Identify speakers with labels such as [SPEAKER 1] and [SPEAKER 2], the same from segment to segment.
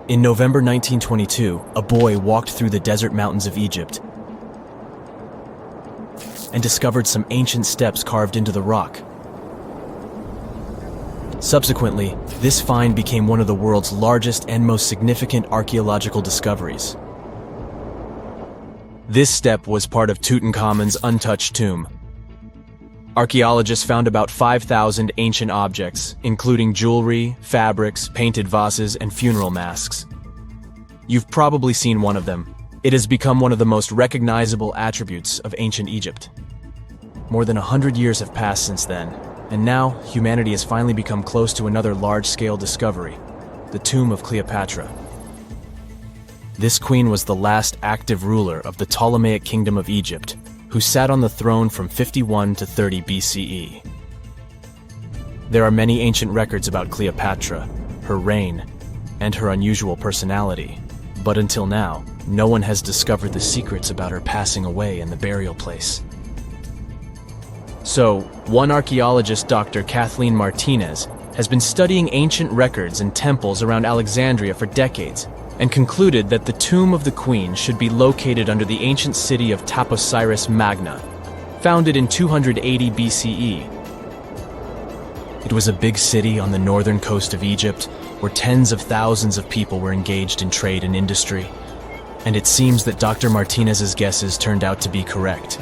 [SPEAKER 1] In November 1922, a boy walked through the desert mountains of Egypt and discovered some ancient steps carved into the rock. Subsequently, this find became one of the world's largest and most significant archaeological discoveries. This step was part of Tutankhamun's untouched tomb. Archaeologists found about 5,000 ancient objects, including jewelry, fabrics, painted vases, and funeral masks. You've probably seen one of them. It has become one of the most recognizable attributes of ancient Egypt. More than 100 years have passed since then, and now humanity has finally become close to another large-scale discovery, the tomb of Cleopatra. This queen was the last active ruler of the Ptolemaic Kingdom of Egypt, who sat on the throne from 51 to 30 BCE. There are many ancient records about Cleopatra, her reign, and her unusual personality, but until now, no one has discovered the secrets about her passing away in the burial place. So, one archaeologist, Dr. Kathleen Martinez, has been studying ancient records and temples around Alexandria for decades, and concluded that the tomb of the queen should be located under the ancient city of Taposiris Magna, founded in 280 BCE. It was a big city on the northern coast of Egypt, where tens of thousands of people were engaged in trade and industry, and it seems that Dr. Martinez's guesses turned out to be correct.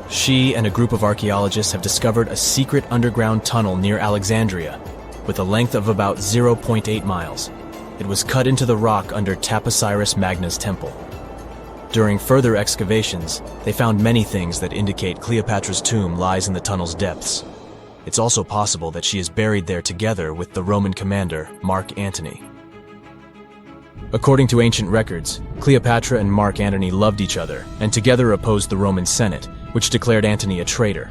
[SPEAKER 1] She and a group of archaeologists have discovered a secret underground tunnel near Alexandria, with a length of about 0.8 miles. It was cut into the rock under Taposiris Magna's temple. During further excavations, they found many things that indicate Cleopatra's tomb lies in the tunnel's depths. It's also possible that she is buried there together with the Roman commander, Mark Antony. According to ancient records, Cleopatra and Mark Antony loved each other and together opposed the Roman Senate, which declared Antony a traitor.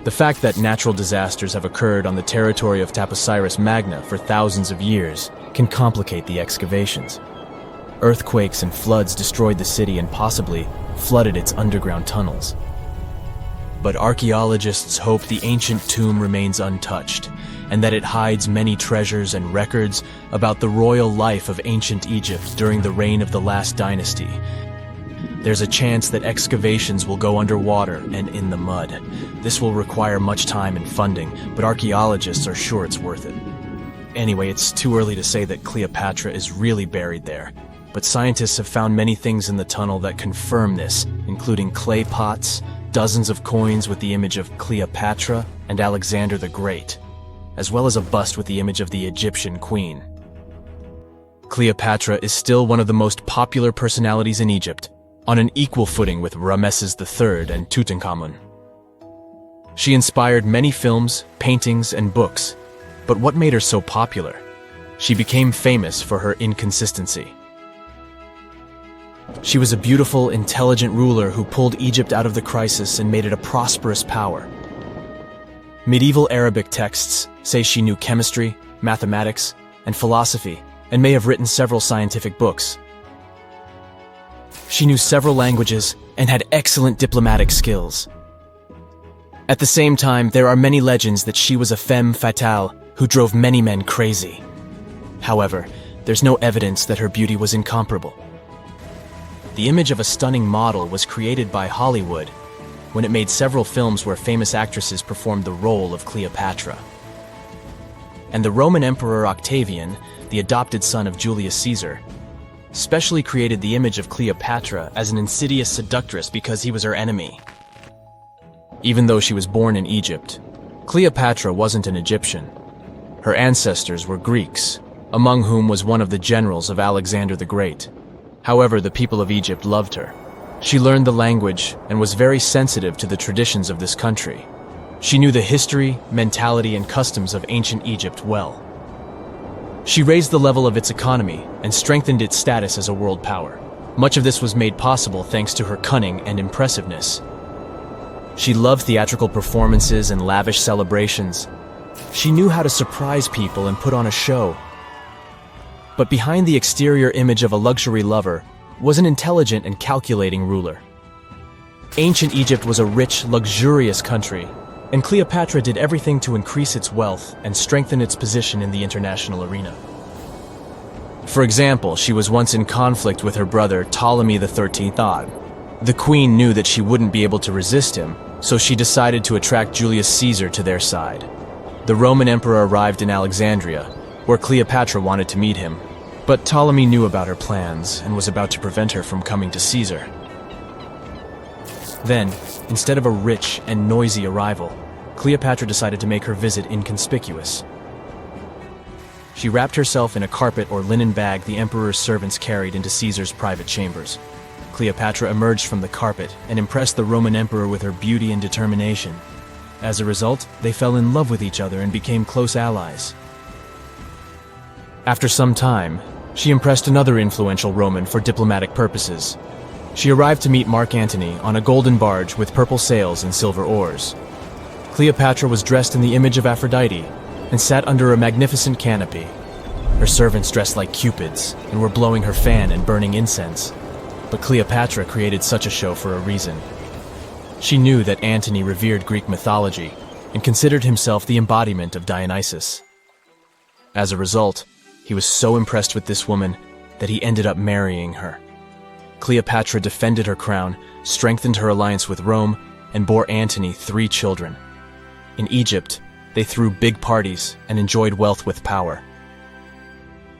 [SPEAKER 1] The fact that natural disasters have occurred on the territory of Taposiris Magna for thousands of years can complicate the excavations. Earthquakes and floods destroyed the city and possibly flooded its underground tunnels. But archaeologists hope the ancient tomb remains untouched, and that it hides many treasures and records about the royal life of ancient Egypt during the reign of the last dynasty. There's a chance that excavations will go underwater and in the mud. This will require much time and funding, but archaeologists are sure it's worth it. Anyway, it's too early to say that Cleopatra is really buried there, but scientists have found many things in the tunnel that confirm this, including clay pots, dozens of coins with the image of Cleopatra and Alexander the Great, as well as a bust with the image of the Egyptian queen. Cleopatra is still one of the most popular personalities in Egypt, on an equal footing with Ramesses III and Tutankhamun. She inspired many films, paintings, and books, but what made her so popular? She became famous for her inconsistency. She was a beautiful, intelligent ruler who pulled Egypt out of the crisis and made it a prosperous power. Medieval Arabic texts say she knew chemistry, mathematics, and philosophy, and may have written several scientific books. She knew several languages and had excellent diplomatic skills. At the same time, there are many legends that she was a femme fatale who drove many men crazy. However, there's no evidence that her beauty was incomparable. The image of a stunning model was created by Hollywood when it made several films where famous actresses performed the role of Cleopatra. And the Roman Emperor Octavian, the adopted son of Julius Caesar, specially created the image of Cleopatra as an insidious seductress because he was her enemy. Even though she was born in Egypt, Cleopatra wasn't an Egyptian. Her ancestors were Greeks, among whom was one of the generals of Alexander the Great. However, the people of Egypt loved her. She learned the language and was very sensitive to the traditions of this country. She knew the history, mentality, and customs of ancient Egypt well. She raised the level of its economy and strengthened its status as a world power. Much of this was made possible thanks to her cunning and impressiveness. She loved theatrical performances and lavish celebrations. She knew how to surprise people and put on a show. But behind the exterior image of a luxury lover was an intelligent and calculating ruler. Ancient Egypt was a rich, luxurious country, and Cleopatra did everything to increase its wealth and strengthen its position in the international arena. For example, she was once in conflict with her brother Ptolemy XIII Odd. The queen knew that she wouldn't be able to resist him, so she decided to attract Julius Caesar to their side. The Roman emperor arrived in Alexandria, where Cleopatra wanted to meet him, but Ptolemy knew about her plans and was about to prevent her from coming to Caesar. Then, instead of a rich and noisy arrival, Cleopatra decided to make her visit inconspicuous. She wrapped herself in a carpet or linen bag the emperor's servants carried into Caesar's private chambers. Cleopatra emerged from the carpet and impressed the Roman emperor with her beauty and determination. As a result, they fell in love with each other and became close allies. After some time, she impressed another influential Roman for diplomatic purposes. She arrived to meet Mark Antony on a golden barge with purple sails and silver oars. Cleopatra was dressed in the image of Aphrodite and sat under a magnificent canopy. Her servants dressed like cupids and were blowing her fan and burning incense. But Cleopatra created such a show for a reason. She knew that Antony revered Greek mythology and considered himself the embodiment of Dionysus. As a result, he was so impressed with this woman that he ended up marrying her. Cleopatra defended her crown, strengthened her alliance with Rome, and bore Antony 3 children. In Egypt, they threw big parties and enjoyed wealth with power.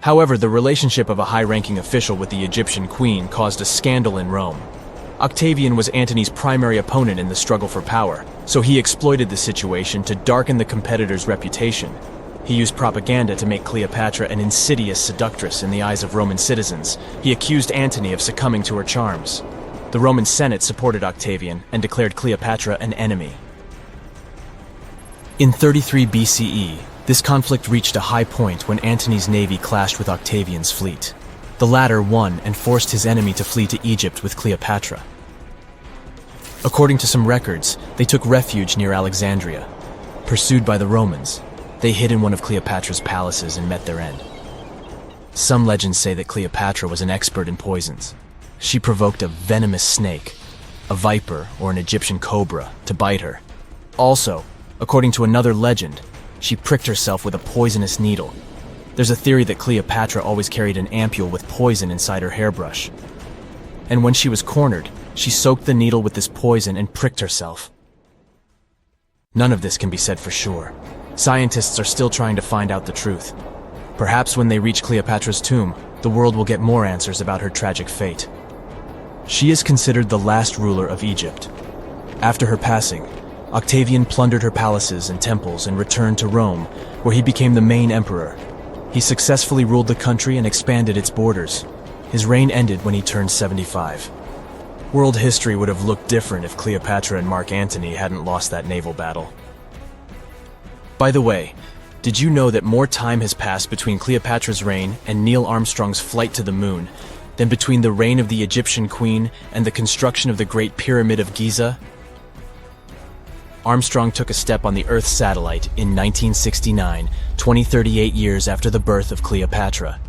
[SPEAKER 1] However, the relationship of a high-ranking official with the Egyptian queen caused a scandal in Rome. Octavian was Antony's primary opponent in the struggle for power, so he exploited the situation to darken the competitor's reputation. He used propaganda to make Cleopatra an insidious seductress in the eyes of Roman citizens. He accused Antony of succumbing to her charms. The Roman Senate supported Octavian and declared Cleopatra an enemy. In 33 BCE, this conflict reached a high point when Antony's navy clashed with Octavian's fleet. The latter won and forced his enemy to flee to Egypt with Cleopatra. According to some records, they took refuge near Alexandria. Pursued by the Romans, they hid in one of Cleopatra's palaces and met their end. Some legends say that Cleopatra was an expert in poisons. She provoked a venomous snake, a viper or an Egyptian cobra, to bite her. Also, according to another legend, she pricked herself with a poisonous needle. There's a theory that Cleopatra always carried an ampule with poison inside her hairbrush. And when she was cornered, she soaked the needle with this poison and pricked herself. None of this can be said for sure. Scientists are still trying to find out the truth. Perhaps when they reach Cleopatra's tomb, the world will get more answers about her tragic fate. She is considered the last ruler of Egypt. After her passing, Octavian plundered her palaces and temples and returned to Rome, where he became the main emperor. He successfully ruled the country and expanded its borders. His reign ended when he turned 75. World history would have looked different if Cleopatra and Mark Antony hadn't lost that naval battle. By the way, did you know that more time has passed between Cleopatra's reign and Neil Armstrong's flight to the moon than between the reign of the Egyptian queen and the construction of the Great Pyramid of Giza? Armstrong took a step on the Earth satellite in 1969, 38 years after the birth of Cleopatra.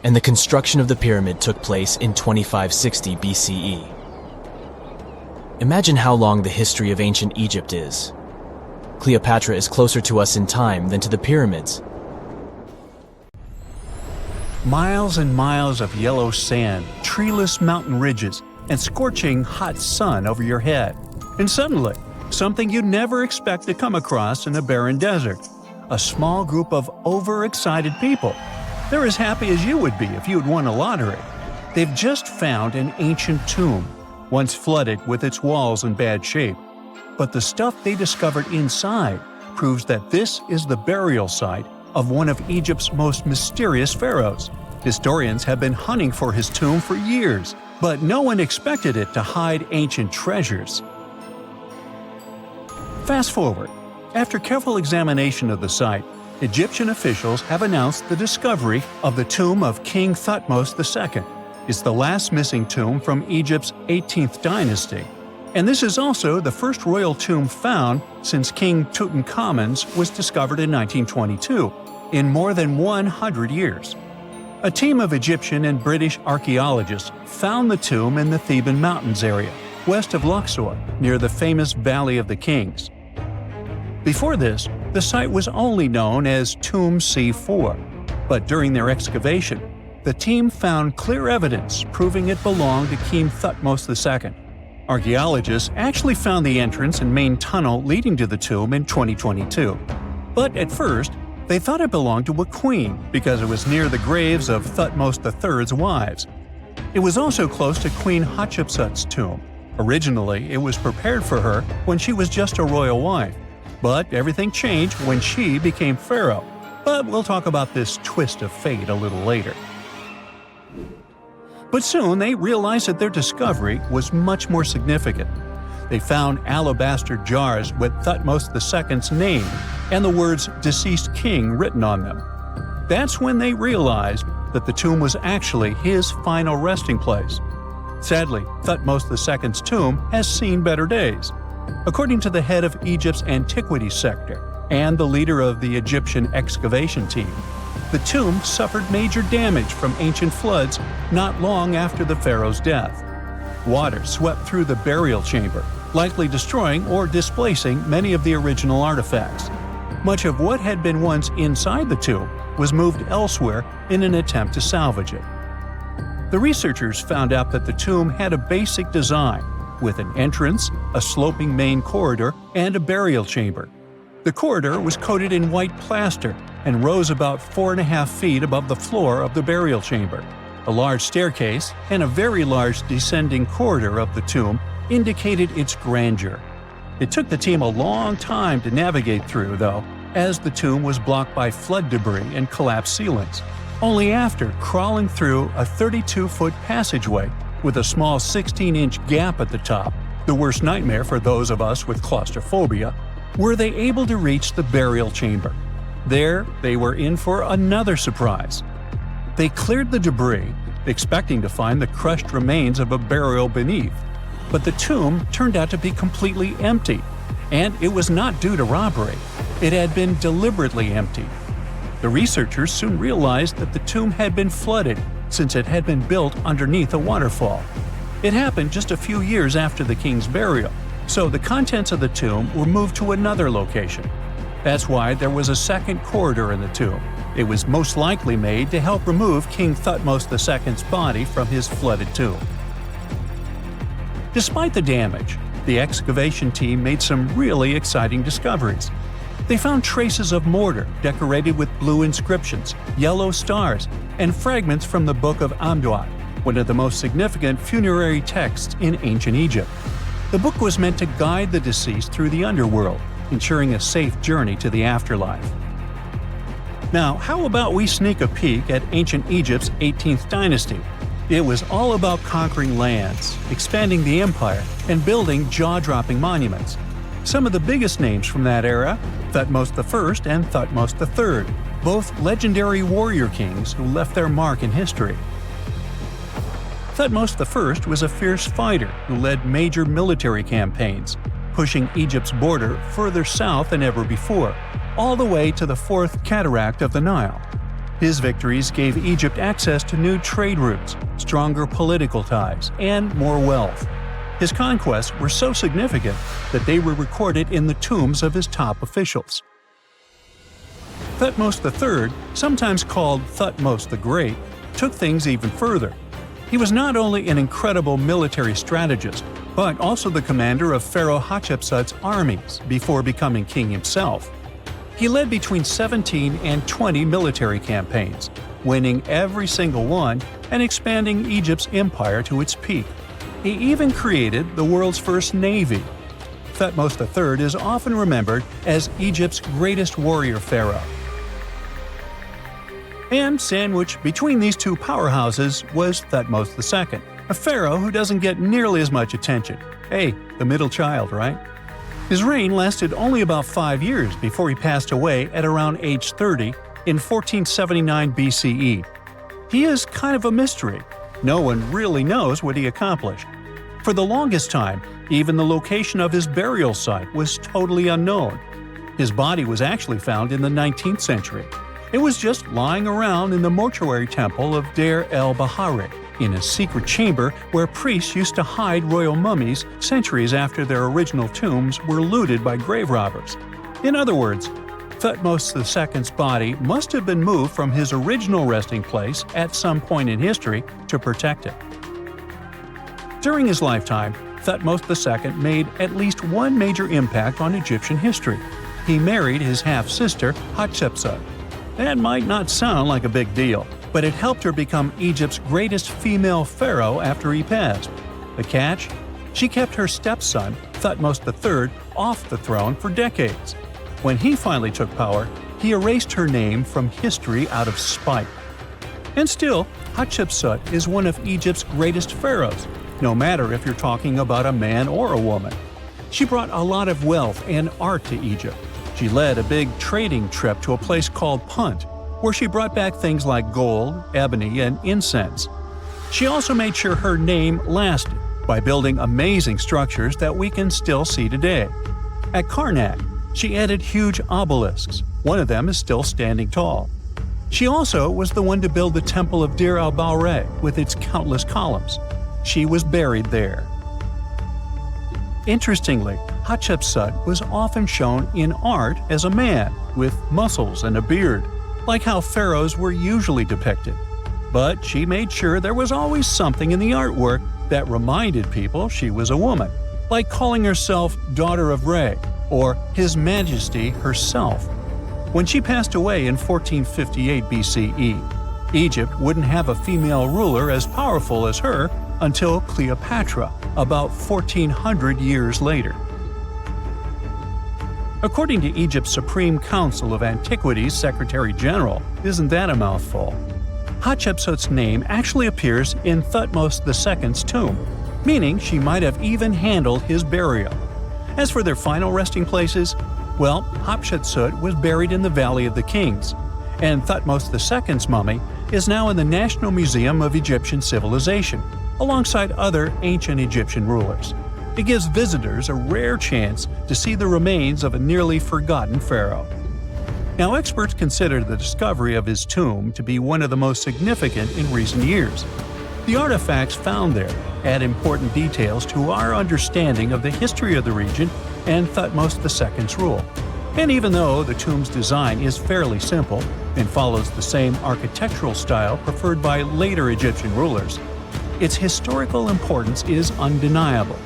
[SPEAKER 1] And the construction of the pyramid took place in 2560 BCE. Imagine how long the history of ancient Egypt is. Cleopatra is closer to us in time than to the pyramids.
[SPEAKER 2] Miles and miles of yellow sand, treeless mountain ridges, and scorching hot sun over your head. And suddenly, something you'd never expect to come across in a barren desert. A small group of overexcited people. They're as happy as you would be if you'd won a lottery. They've just found an ancient tomb, once flooded with its walls in bad shape. But the stuff they discovered inside proves that this is the burial site of one of Egypt's most mysterious pharaohs. Historians have been hunting for his tomb for years, but no one expected it to hide ancient treasures. Fast forward. After careful examination of the site, Egyptian officials have announced the discovery of the tomb of King Thutmose II. It's the last missing tomb from Egypt's 18th dynasty. And this is also the first royal tomb found since King Tutankhamun's was discovered in 1922, in more than 100 years. A team of Egyptian and British archaeologists found the tomb in the Theban Mountains area, west of Luxor, near the famous Valley of the Kings. Before this, the site was only known as Tomb C4, but during their excavation, the team found clear evidence proving it belonged to King Thutmose II. Archaeologists actually found the entrance and main tunnel leading to the tomb in 2022. But at first, they thought it belonged to a queen because it was near the graves of Thutmose III's wives. It was also close to Queen Hatshepsut's tomb. Originally, it was prepared for her when she was just a royal wife. But everything changed when she became pharaoh. But we'll talk about this twist of fate a little later. But soon they realized that their discovery was much more significant. They found alabaster jars with Thutmose II's name and the words "deceased king" written on them. That's when they realized that the tomb was actually his final resting place. Sadly, Thutmose II's tomb has seen better days. According to the head of Egypt's antiquities sector and the leader of the Egyptian excavation team, the tomb suffered major damage from ancient floods not long after the pharaoh's death. Water swept through the burial chamber, likely destroying or displacing many of the original artifacts. Much of what had been once inside the tomb was moved elsewhere in an attempt to salvage it. The researchers found out that the tomb had a basic design, with an entrance, a sloping main corridor, and a burial chamber. The corridor was coated in white plaster and rose about 4.5 feet above the floor of the burial chamber. A large staircase and a very large descending corridor of the tomb indicated its grandeur. It took the team a long time to navigate through, though, as the tomb was blocked by flood debris and collapsed ceilings. Only after crawling through a 32-foot passageway with a small 16-inch gap at the top, the worst nightmare for those of us with claustrophobia, were they able to reach the burial chamber. There, they were in for another surprise. They cleared the debris, expecting to find the crushed remains of a burial beneath. But the tomb turned out to be completely empty, and it was not due to robbery. It had been deliberately emptied. The researchers soon realized that the tomb had been flooded since it had been built underneath a waterfall. It happened just a few years after the king's burial, so the contents of the tomb were moved to another location. That's why there was a second corridor in the tomb. It was most likely made to help remove King Thutmose II's body from his flooded tomb. Despite the damage, the excavation team made some really exciting discoveries. They found traces of mortar decorated with blue inscriptions, yellow stars, and fragments from the Book of Amduat, one of the most significant funerary texts in ancient Egypt. The book was meant to guide the deceased through the underworld, ensuring a safe journey to the afterlife. Now, how about we sneak a peek at ancient Egypt's 18th dynasty? It was all about conquering lands, expanding the empire, and building jaw-dropping monuments. Some of the biggest names from that era, Thutmose I and Thutmose III, both legendary warrior kings who left their mark in history. Thutmose I was a fierce fighter who led major military campaigns, pushing Egypt's border further south than ever before, all the way to the fourth cataract of the Nile. His victories gave Egypt access to new trade routes, stronger political ties, and more wealth. His conquests were so significant that they were recorded in the tombs of his top officials. Thutmose III, sometimes called Thutmose the Great, took things even further. He was not only an incredible military strategist, but also the commander of Pharaoh Hatshepsut's armies before becoming king himself. He led between 17 and 20 military campaigns, winning every single one and expanding Egypt's empire to its peak. He even created the world's first navy. Thutmose III is often remembered as Egypt's greatest warrior pharaoh. And sandwiched between these two powerhouses was Thutmose II, a pharaoh who doesn't get nearly as much attention. Hey, the middle child, right? His reign lasted only about 5 years before he passed away at around age 30 in 1479 BCE. He is kind of a mystery. No one really knows what he accomplished. For the longest time, even the location of his burial site was totally unknown. His body was actually found in the 19th century. It was just lying around in the mortuary temple of Deir el-Bahari, in a secret chamber where priests used to hide royal mummies centuries after their original tombs were looted by grave robbers. In other words, Thutmose II's body must have been moved from his original resting place at some point in history to protect it. During his lifetime, Thutmose II made at least one major impact on Egyptian history. He married his half-sister, Hatshepsut. That might not sound like a big deal, but it helped her become Egypt's greatest female pharaoh after he passed. The catch? She kept her stepson, Thutmose III, off the throne for decades. When he finally took power, he erased her name from history out of spite. And still, Hatshepsut is one of Egypt's greatest pharaohs, no matter if you're talking about a man or a woman. She brought a lot of wealth and art to Egypt. She led a big trading trip to a place called Punt, where she brought back things like gold, ebony, and incense. She also made sure her name lasted by building amazing structures that we can still see today. At Karnak, she added huge obelisks. One of them is still standing tall. She also was the one to build the Temple of Dir al-Bahre with its countless columns. She was buried there. Interestingly, Hatshepsut was often shown in art as a man with muscles and a beard, like how pharaohs were usually depicted. But she made sure there was always something in the artwork that reminded people she was a woman, like calling herself Daughter of Re or His Majesty herself. When she passed away in 1458 BCE, Egypt wouldn't have a female ruler as powerful as her until Cleopatra, about 1400 years later. According to Egypt's Supreme Council of Antiquities Secretary General, isn't that a mouthful? Hatshepsut's name actually appears in Thutmose II's tomb, meaning she might have even handled his burial. As for their final resting places, well, Hatshepsut was buried in the Valley of the Kings, and Thutmose II's mummy is now in the National Museum of Egyptian Civilization, alongside other ancient Egyptian rulers. It gives visitors a rare chance to see the remains of a nearly forgotten pharaoh. Now, experts consider the discovery of his tomb to be one of the most significant in recent years. The artifacts found there add important details to our understanding of the history of the region and Thutmose II's rule. And even though the tomb's design is fairly simple and follows the same architectural style preferred by later Egyptian rulers, its historical importance is undeniable.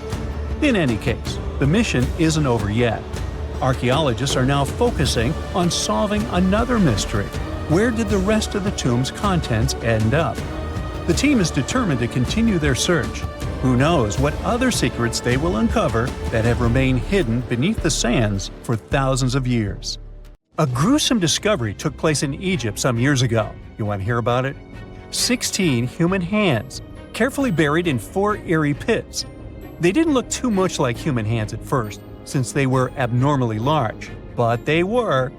[SPEAKER 2] In any case, the mission isn't over yet. Archaeologists are now focusing on solving another mystery. Where did the rest of the tomb's contents end up? The team is determined to continue their search. Who knows what other secrets they will uncover that have remained hidden beneath the sands for thousands of years. A gruesome discovery took place in Egypt some years ago. You want to hear about it? 16 human hands, carefully buried in 4 eerie pits. They didn't look too much like human hands at first, since they were abnormally large, but they were.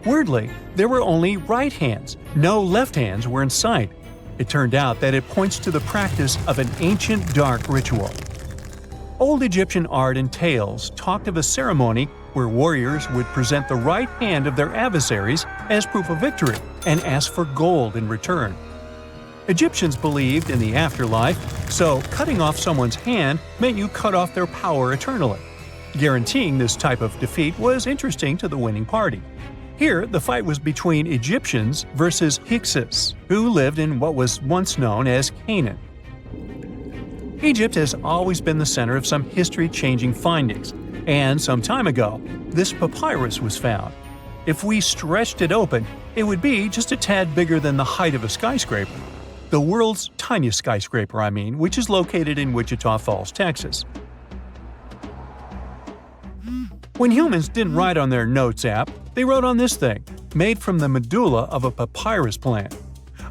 [SPEAKER 2] Weirdly, there were only right hands. No left hands were in sight. It turned out that it points to the practice of an ancient dark ritual. Old Egyptian art and tales talked of a ceremony where warriors would present the right hand of their adversaries as proof of victory and ask for gold in return. Egyptians believed in the afterlife, so cutting off someone's hand meant you cut off their power eternally. Guaranteeing this type of defeat was interesting to the winning party. Here, the fight was between Egyptians versus Hyksos, who lived in what was once known as Canaan. Egypt has always been the center of some history-changing findings, and some time ago, this papyrus was found. If we stretched it open, it would be just a tad bigger than the height of a skyscraper. The world's tiniest skyscraper, which is located in Wichita Falls, Texas. When humans didn't write on their notes app, they wrote on this thing, made from the medulla of a papyrus plant.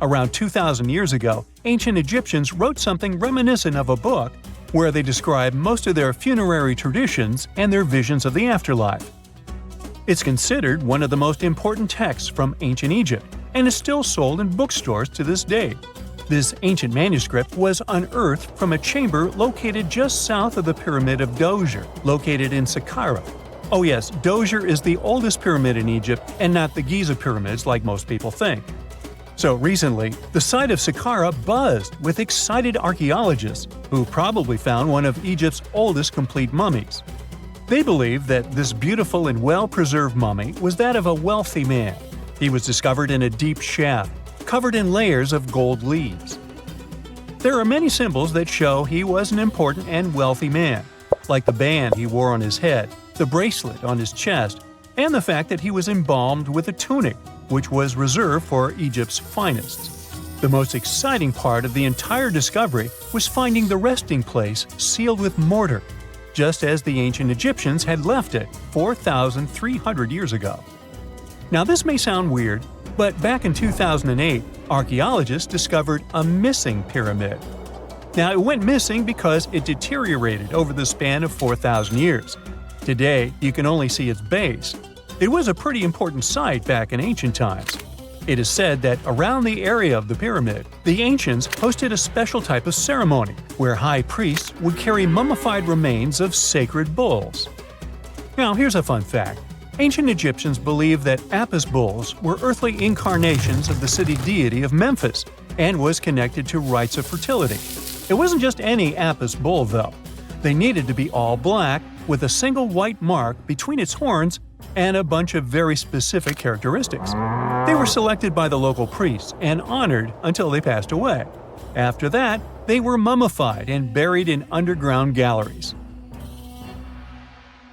[SPEAKER 2] Around 2,000 years ago, ancient Egyptians wrote something reminiscent of a book where they describe most of their funerary traditions and their visions of the afterlife. It's considered one of the most important texts from ancient Egypt and is still sold in bookstores to this day. This ancient manuscript was unearthed from a chamber located just south of the Pyramid of Djoser, located in Saqqara. Oh yes, Djoser is the oldest pyramid in Egypt and not the Giza pyramids like most people think. So recently, the site of Saqqara buzzed with excited archaeologists who probably found one of Egypt's oldest complete mummies. They believe that this beautiful and well-preserved mummy was that of a wealthy man. He was discovered in a deep shaft, covered in layers of gold leaves. There are many symbols that show he was an important and wealthy man, like the band he wore on his head, the bracelet on his chest, and the fact that he was embalmed with a tunic, which was reserved for Egypt's finest. The most exciting part of the entire discovery was finding the resting place sealed with mortar, just as the ancient Egyptians had left it 4,300 years ago. Now this may sound weird, but back in 2008, archaeologists discovered a missing pyramid. Now it went missing because it deteriorated over the span of 4,000 years. Today, you can only see its base. It was a pretty important site back in ancient times. It is said that around the area of the pyramid, the ancients hosted a special type of ceremony where high priests would carry mummified remains of sacred bulls. Now here's a fun fact. Ancient Egyptians believed that Apis bulls were earthly incarnations of the city deity of Memphis and was connected to rites of fertility. It wasn't just any Apis bull, though. They needed to be all black, with a single white mark between its horns and a bunch of very specific characteristics. They were selected by the local priests and honored until they passed away. After that, they were mummified and buried in underground galleries.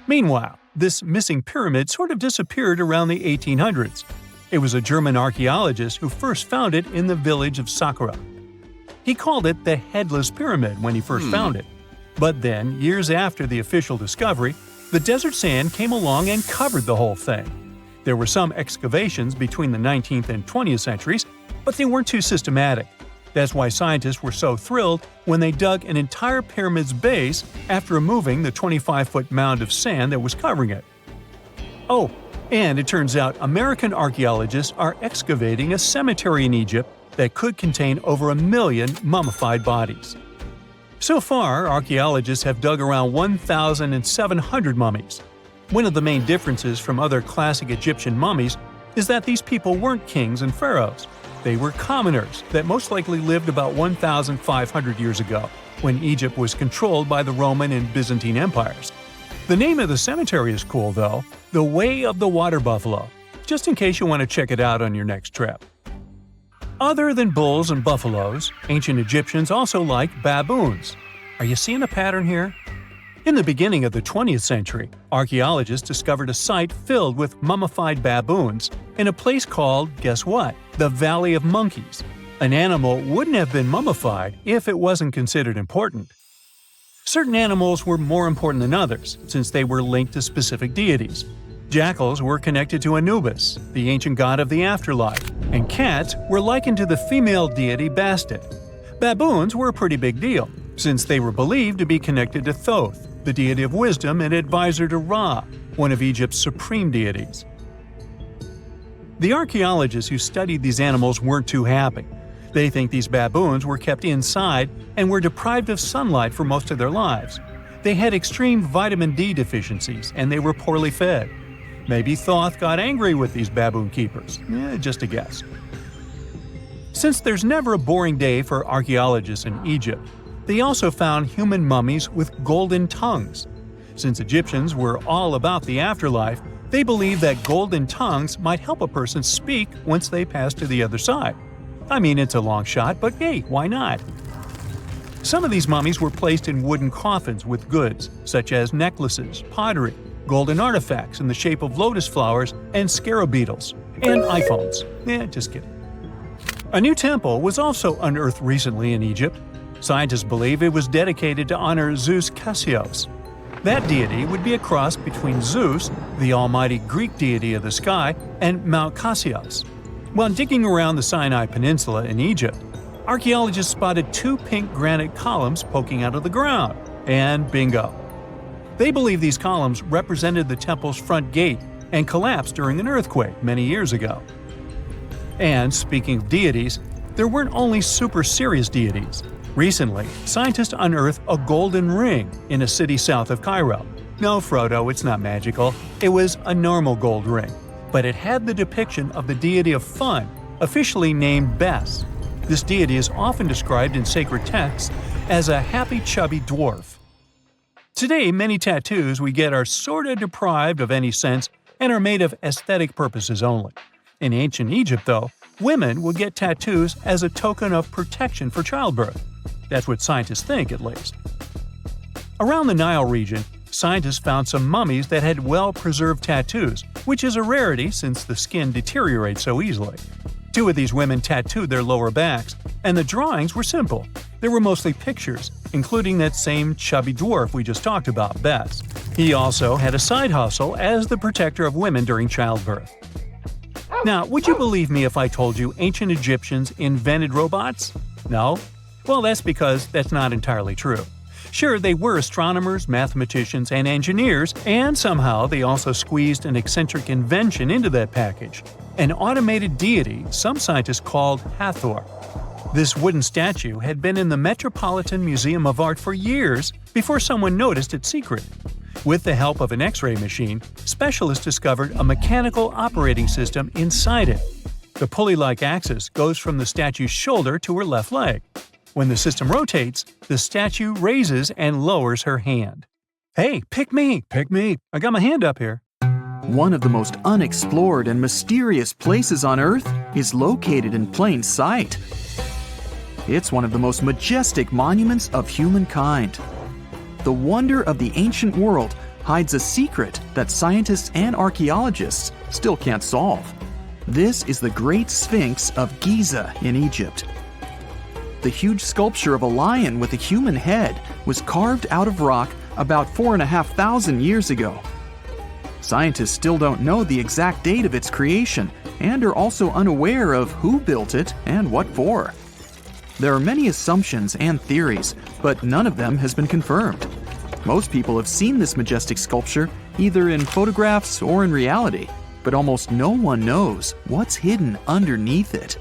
[SPEAKER 2] Meanwhile, this missing pyramid sort of disappeared around the 1800s. It was a German archaeologist who first found it in the village of Saqqara. He called it the Headless Pyramid when he first found it. But then, years after the official discovery, the desert sand came along and covered the whole thing. There were some excavations between the 19th and 20th centuries, but they weren't too systematic. That's why scientists were so thrilled when they dug an entire pyramid's base after removing the 25-foot mound of sand that was covering it. Oh, and it turns out American archaeologists are excavating a cemetery in Egypt that could contain over 1 million mummified bodies. So far, archaeologists have dug around 1,700 mummies. One of the main differences from other classic Egyptian mummies is that these people weren't kings and pharaohs. They were commoners that most likely lived about 1,500 years ago, when Egypt was controlled by the Roman and Byzantine empires. The name of the cemetery is cool, though, the Way of the Water Buffalo, just in case you want to check it out on your next trip. Other than bulls and buffaloes, ancient Egyptians also liked baboons. Are you seeing a pattern here? In the beginning of the 20th century, archaeologists discovered a site filled with mummified baboons in a place called, guess what? The Valley of Monkeys. An animal wouldn't have been mummified if it wasn't considered important. Certain animals were more important than others, since they were linked to specific deities. Jackals were connected to Anubis, the ancient god of the afterlife, and cats were likened to the female deity Bastet. Baboons were a pretty big deal, since they were believed to be connected to Thoth, the deity of wisdom and advisor to Ra, one of Egypt's supreme deities. The archaeologists who studied these animals weren't too happy. They think these baboons were kept inside and were deprived of sunlight for most of their lives. They had extreme vitamin D deficiencies and they were poorly fed. Maybe Thoth got angry with these baboon keepers. Just a guess. Since there's never a boring day for archaeologists in Egypt, they also found human mummies with golden tongues. Since Egyptians were all about the afterlife, they believed that golden tongues might help a person speak once they pass to the other side. I mean, it's a long shot, but hey, why not? Some of these mummies were placed in wooden coffins with goods, such as necklaces, pottery, golden artifacts in the shape of lotus flowers and scarab beetles, and iPhones. Just kidding. A new temple was also unearthed recently in Egypt. Scientists believe it was dedicated to honor Zeus Cassios. That deity would be a cross between Zeus, the almighty Greek deity of the sky, and Mount Cassios. While digging around the Sinai Peninsula in Egypt, archaeologists spotted 2 pink granite columns poking out of the ground, and bingo. They believe these columns represented the temple's front gate and collapsed during an earthquake many years ago. And speaking of deities, there weren't only super serious deities. Recently, scientists unearthed a golden ring in a city south of Cairo. No, Frodo, it's not magical. It was a normal gold ring, but it had the depiction of the deity of fun, officially named Bes. This deity is often described in sacred texts as a happy chubby dwarf. Today, many tattoos we get are sorta deprived of any sense and are made of aesthetic purposes only. In ancient Egypt, though, women would get tattoos as a token of protection for childbirth. That's what scientists think, at least. Around the Nile region, scientists found some mummies that had well-preserved tattoos, which is a rarity since the skin deteriorates so easily. 2 of these women tattooed their lower backs, and the drawings were simple. They were mostly pictures, including that same chubby dwarf we just talked about, Bess. He also had a side hustle as the protector of women during childbirth. Now, would you believe me if I told you ancient Egyptians invented robots? No? Well, that's because that's not entirely true. Sure, they were astronomers, mathematicians, and engineers, and somehow they also squeezed an eccentric invention into that package: an automated deity some scientists called Hathor. This wooden statue had been in the Metropolitan Museum of Art for years before someone noticed its secret. With the help of an X-ray machine, specialists discovered a mechanical operating system inside it. The pulley-like axis goes from the statue's shoulder to her left leg. When the system rotates, the statue raises and lowers her hand. Hey, pick me! Pick me! I got my hand up here.
[SPEAKER 3] One of the most unexplored and mysterious places on Earth is located in plain sight. It's one of the most majestic monuments of humankind. The wonder of the ancient world hides a secret that scientists and archaeologists still can't solve. This is the Great Sphinx of Giza in Egypt. The huge sculpture of a lion with a human head was carved out of rock about 4,500 years ago. Scientists still don't know the exact date of its creation and are also unaware of who built it and what for. There are many assumptions and theories, but none of them has been confirmed. Most people have seen this majestic sculpture either in photographs or in reality, but almost no one knows what's hidden underneath it.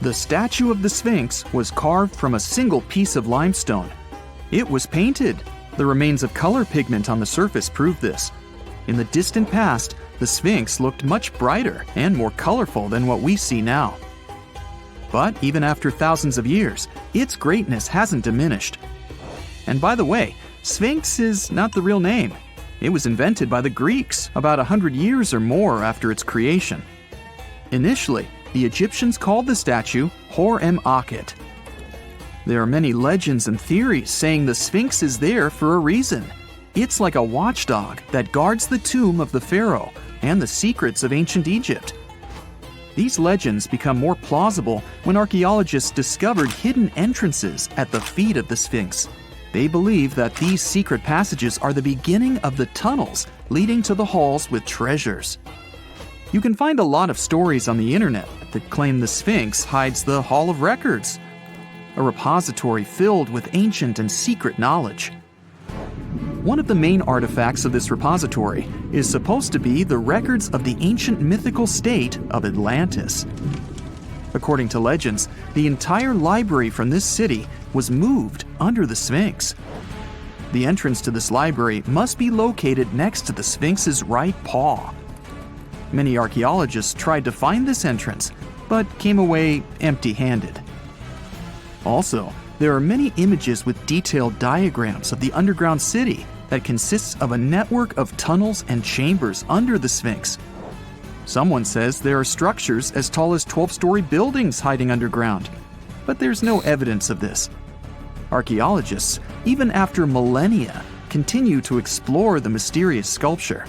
[SPEAKER 3] The statue of the Sphinx was carved from a single piece of limestone. It was painted. The remains of color pigment on the surface prove this. In the distant past, the Sphinx looked much brighter and more colorful than what we see now. But even after thousands of years, its greatness hasn't diminished. And by the way, Sphinx is not the real name. It was invented by the Greeks about 100 years or more after its creation. Initially, the Egyptians called the statue Hor-em-Akhet. There are many legends and theories saying the Sphinx is there for a reason. It's like a watchdog that guards the tomb of the pharaoh and the secrets of ancient Egypt. These legends become more plausible when archaeologists discovered hidden entrances at the feet of the Sphinx. They believe that these secret passages are the beginning of the tunnels leading to the halls with treasures. You can find a lot of stories on the internet that claim the Sphinx hides the Hall of Records, a repository filled with ancient and secret knowledge. One of the main artifacts of this repository is supposed to be the records of the ancient mythical state of Atlantis. According to legends, the entire library from this city was moved under the Sphinx. The entrance to this library must be located next to the Sphinx's right paw. Many archaeologists tried to find this entrance, but came away empty-handed. Also, there are many images with detailed diagrams of the underground city that consists of a network of tunnels and chambers under the Sphinx. Someone says there are structures as tall as 12-story buildings hiding underground, but there's no evidence of this. Archaeologists, even after millennia, continue to explore the mysterious sculpture.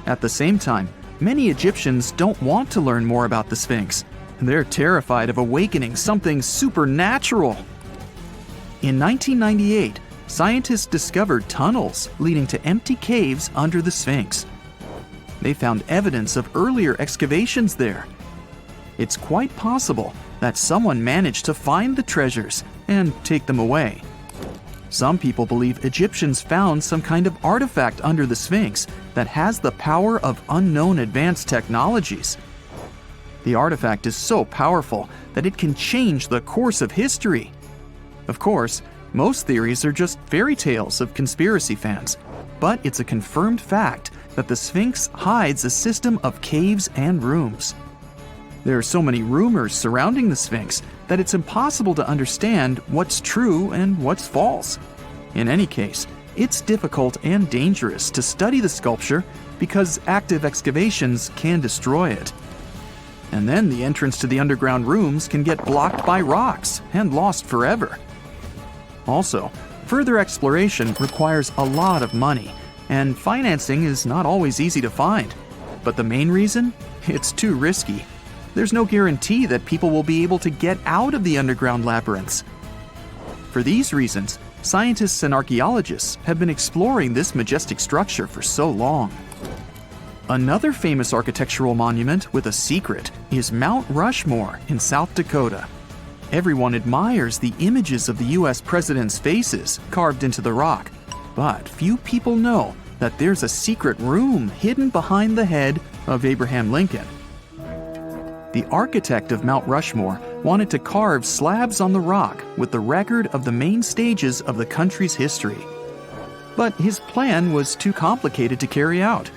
[SPEAKER 3] At the same time, many Egyptians don't want to learn more about the Sphinx. They're terrified of awakening something supernatural. In 1998, scientists discovered tunnels leading to empty caves under the Sphinx. They found evidence of earlier excavations there. It's quite possible that someone managed to find the treasures and take them away. Some people believe Egyptians found some kind of artifact under the Sphinx that has the power of unknown advanced technologies. The artifact is so powerful that it can change the course of history. Of course, most theories are just fairy tales of conspiracy fans, but it's a confirmed fact that the Sphinx hides a system of caves and rooms. There are so many rumors surrounding the Sphinx that it's impossible to understand what's true and what's false. In any case, it's difficult and dangerous to study the sculpture because active excavations can destroy it. And then the entrance to the underground rooms can get blocked by rocks and lost forever. Also, further exploration requires a lot of money, and financing is not always easy to find. But the main reason? It's too risky. There's no guarantee that people will be able to get out of the underground labyrinths. For these reasons, scientists and archaeologists have been exploring this majestic structure for so long. Another famous architectural monument with a secret is Mount Rushmore in South Dakota. Everyone admires the images of the US presidents' faces carved into the rock, but few people know that there's a secret room hidden behind the head of Abraham Lincoln. The architect of Mount Rushmore wanted to carve slabs on the rock with the record of the main stages of the country's history. But his plan was too complicated to carry out.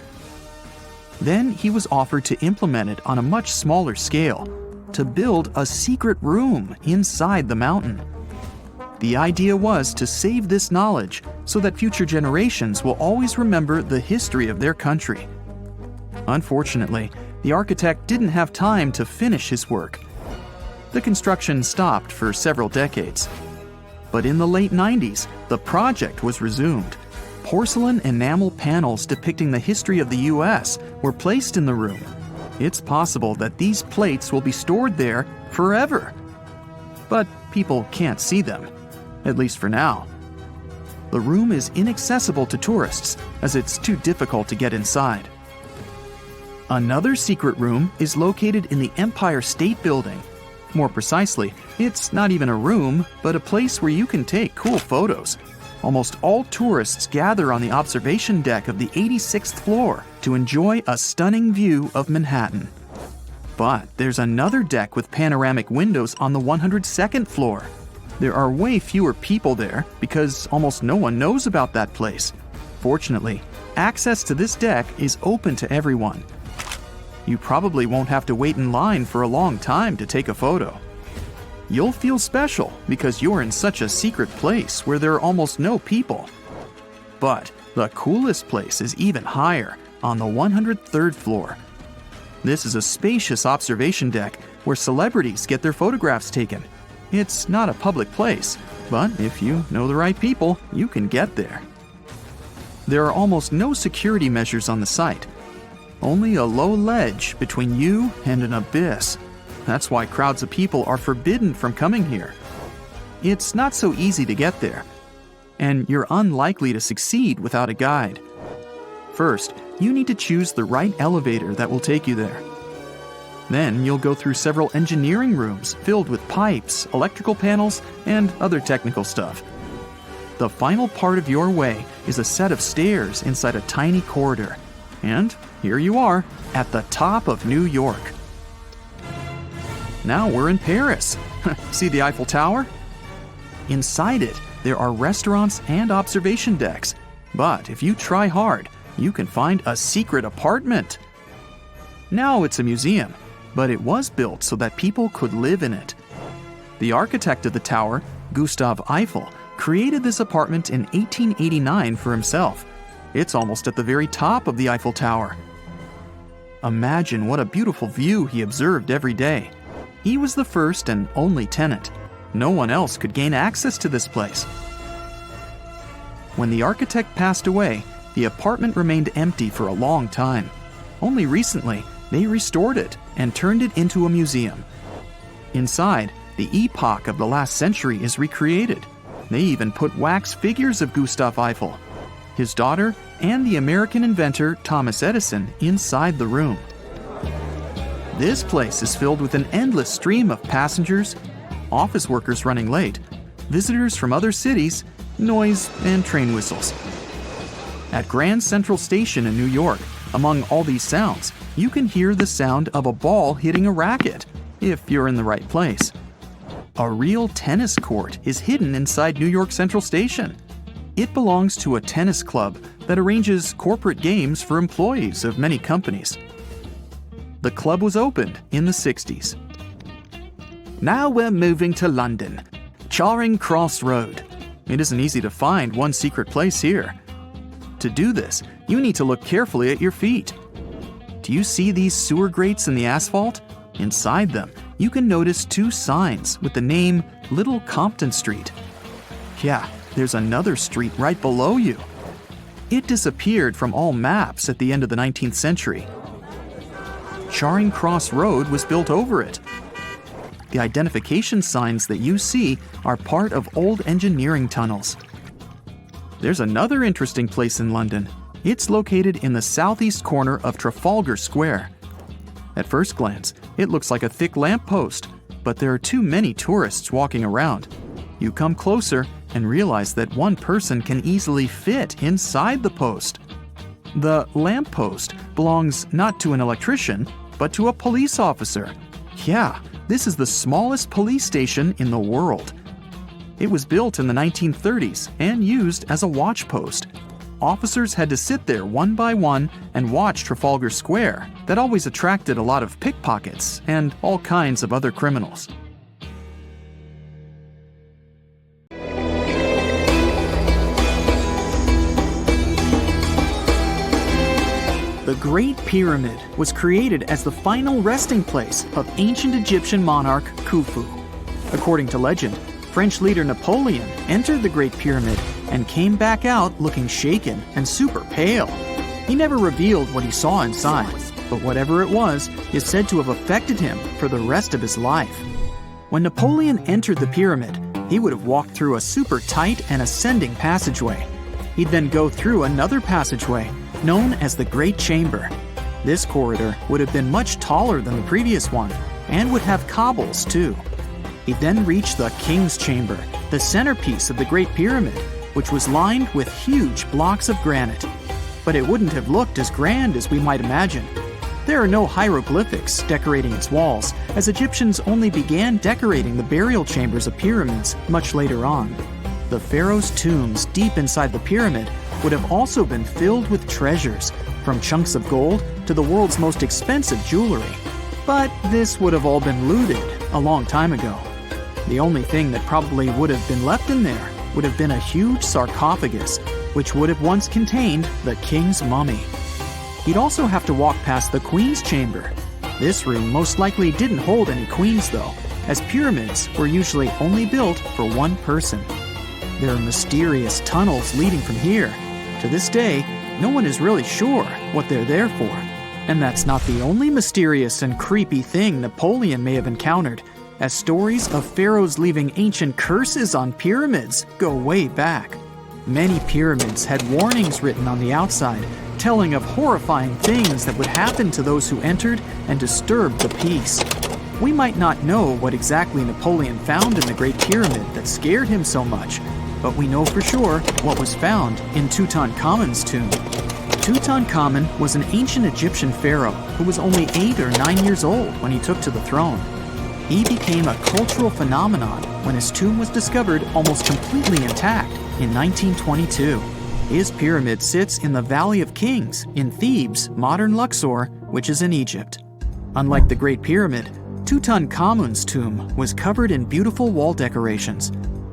[SPEAKER 3] Then he was offered to implement it on a much smaller scale, to build a secret room inside the mountain. The idea was to save this knowledge so that future generations will always remember the history of their country. Unfortunately, the architect didn't have time to finish his work. The construction stopped for several decades. But in the late 90s, the project was resumed. Porcelain enamel panels depicting the history of the US were placed in the room. It's possible that these plates will be stored there forever. But people can't see them, at least for now. The room is inaccessible to tourists as it's too difficult to get inside. Another secret room is located in the Empire State Building. More precisely, it's not even a room, but a place where you can take cool photos. Almost all tourists gather on the observation deck of the 86th floor to enjoy a stunning view of Manhattan. But there's another deck with panoramic windows on the 102nd floor. There are way fewer people there because almost no one knows about that place. Fortunately, access to this deck is open to everyone. You probably won't have to wait in line for a long time to take a photo. You'll feel special because you're in such a secret place where there are almost no people. But the coolest place is even higher, on the 103rd floor. This is a spacious observation deck where celebrities get their photographs taken. It's not a public place, but if you know the right people, you can get there. There are almost no security measures on the site. Only a low ledge between you and an abyss. That's why crowds of people are forbidden from coming here. It's not so easy to get there, and you're unlikely to succeed without a guide. First, you need to choose the right elevator that will take you there. Then you'll go through several engineering rooms filled with pipes, electrical panels, and other technical stuff. The final part of your way is a set of stairs inside a tiny corridor. And here you are, at the top of New York. Now we're in Paris. See the Eiffel Tower? Inside it, there are restaurants and observation decks. But if you try hard, you can find a secret apartment. Now it's a museum, but it was built so that people could live in it. The architect of the tower, Gustav Eiffel, created this apartment in 1889 for himself. It's almost at the very top of the Eiffel Tower. Imagine what a beautiful view he observed every day. He was the first and only tenant. No one else could gain access to this place. When the architect passed away, the apartment remained empty for a long time. Only recently, they restored it and turned it into a museum. Inside, the epoch of the last century is recreated. They even put wax figures of Gustav Eiffel, his daughter, and the American inventor Thomas Edison inside the room. This place is filled with an endless stream of passengers, office workers running late, visitors from other cities, noise, and train whistles. At Grand Central Station in New York, among all these sounds, you can hear the sound of a ball hitting a racket, if you're in the right place. A real tennis court is hidden inside New York Central Station. It belongs to a tennis club that arranges corporate games for employees of many companies. The club was opened in the 60s. Now we're moving to London, Charing Cross Road. It isn't easy to find one secret place here. To do this, you need to look carefully at your feet. Do you see these sewer grates in the asphalt? Inside them, you can notice two signs with the name Little Compton Street. Yeah, there's another street right below you. It disappeared from all maps at the end of the 19th century. Charing Cross Road was built over it. The identification signs that you see are part of old engineering tunnels. There's another interesting place in London. It's located in the southeast corner of Trafalgar Square. At first glance, it looks like a thick lamppost, but there are too many tourists walking around. You come closer and realize that one person can easily fit inside the post. The lamppost belongs not to an electrician, but to a police officer. Yeah, this is the smallest police station in the world. It was built in the 1930s and used as a watch post. Officers had to sit there one by one and watch Trafalgar Square. That always attracted a lot of pickpockets and all kinds of other criminals. The Great Pyramid was created as the final resting place of ancient Egyptian monarch Khufu. According to legend, French leader Napoleon entered the Great Pyramid and came back out looking shaken and super pale. He never revealed what he saw inside, but whatever it was is said to have affected him for the rest of his life. When Napoleon entered the pyramid, he would have walked through a super tight and ascending passageway. He'd then go through another passageway, known as the Great Chamber. This corridor would have been much taller than the previous one, and would have cobbles too. He'd then reach the King's Chamber, the centerpiece of the Great Pyramid, which was lined with huge blocks of granite. But it wouldn't have looked as grand as we might imagine. There are no hieroglyphics decorating its walls, as Egyptians only began decorating the burial chambers of pyramids much later on. The pharaoh's tombs deep inside the pyramid would have also been filled with treasures, from chunks of gold to the world's most expensive jewelry. But this would have all been looted a long time ago. The only thing that probably would have been left in there would have been a huge sarcophagus, which would have once contained the king's mummy. He'd also have to walk past the queen's chamber. This room most likely didn't hold any queens though, as pyramids were usually only built for one person. There are mysterious tunnels leading from here. To this day, no one is really sure what they're there for. And that's not the only mysterious and creepy thing Napoleon may have encountered, as stories of pharaohs leaving ancient curses on pyramids go way back. Many pyramids had warnings written on the outside, telling of horrifying things that would happen to those who entered and disturbed the peace. We might not know what exactly Napoleon found in the Great Pyramid that scared him so much, but we know for sure what was found in Tutankhamun's tomb. Tutankhamun was an ancient Egyptian pharaoh who was only 8 or 9 years old when he took to the throne. He became a cultural phenomenon when his tomb was discovered almost completely intact in 1922. His pyramid sits in the Valley of Kings in Thebes, modern Luxor, which is in Egypt. Unlike the Great Pyramid, Tutankhamun's tomb was covered in beautiful wall decorations.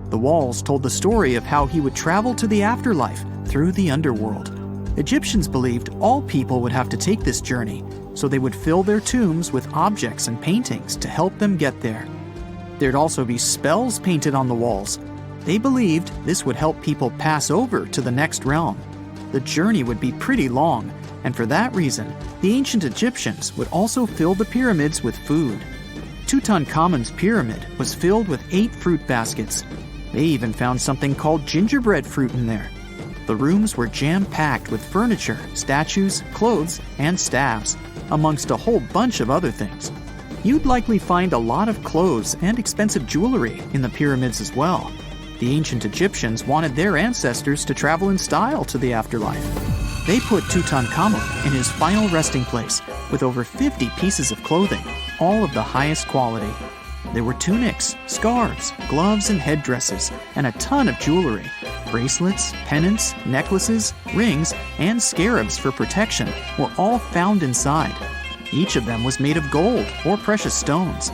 [SPEAKER 3] The walls told the story of how he would travel to the afterlife through the underworld. Egyptians believed all people would have to take this journey, so they would fill their tombs with objects and paintings to help them get there. There'd also be spells painted on the walls. They believed this would help people pass over to the next realm. The journey would be pretty long, and for that reason, the ancient Egyptians would also fill the pyramids with food. Tutankhamun's pyramid was filled with 8 fruit baskets. They even found something called gingerbread fruit in there. The rooms were jam-packed with furniture, statues, clothes, and staffs, amongst a whole bunch of other things. You'd likely find a lot of clothes and expensive jewelry in the pyramids as well. The ancient Egyptians wanted their ancestors to travel in style to the afterlife. They put Tutankhamun in his final resting place with over 50 pieces of clothing, all of the highest quality. There were tunics, scarves, gloves, and headdresses, and a ton of jewelry. Bracelets, pendants, necklaces, rings, and scarabs for protection were all found inside. Each of them was made of gold or precious stones.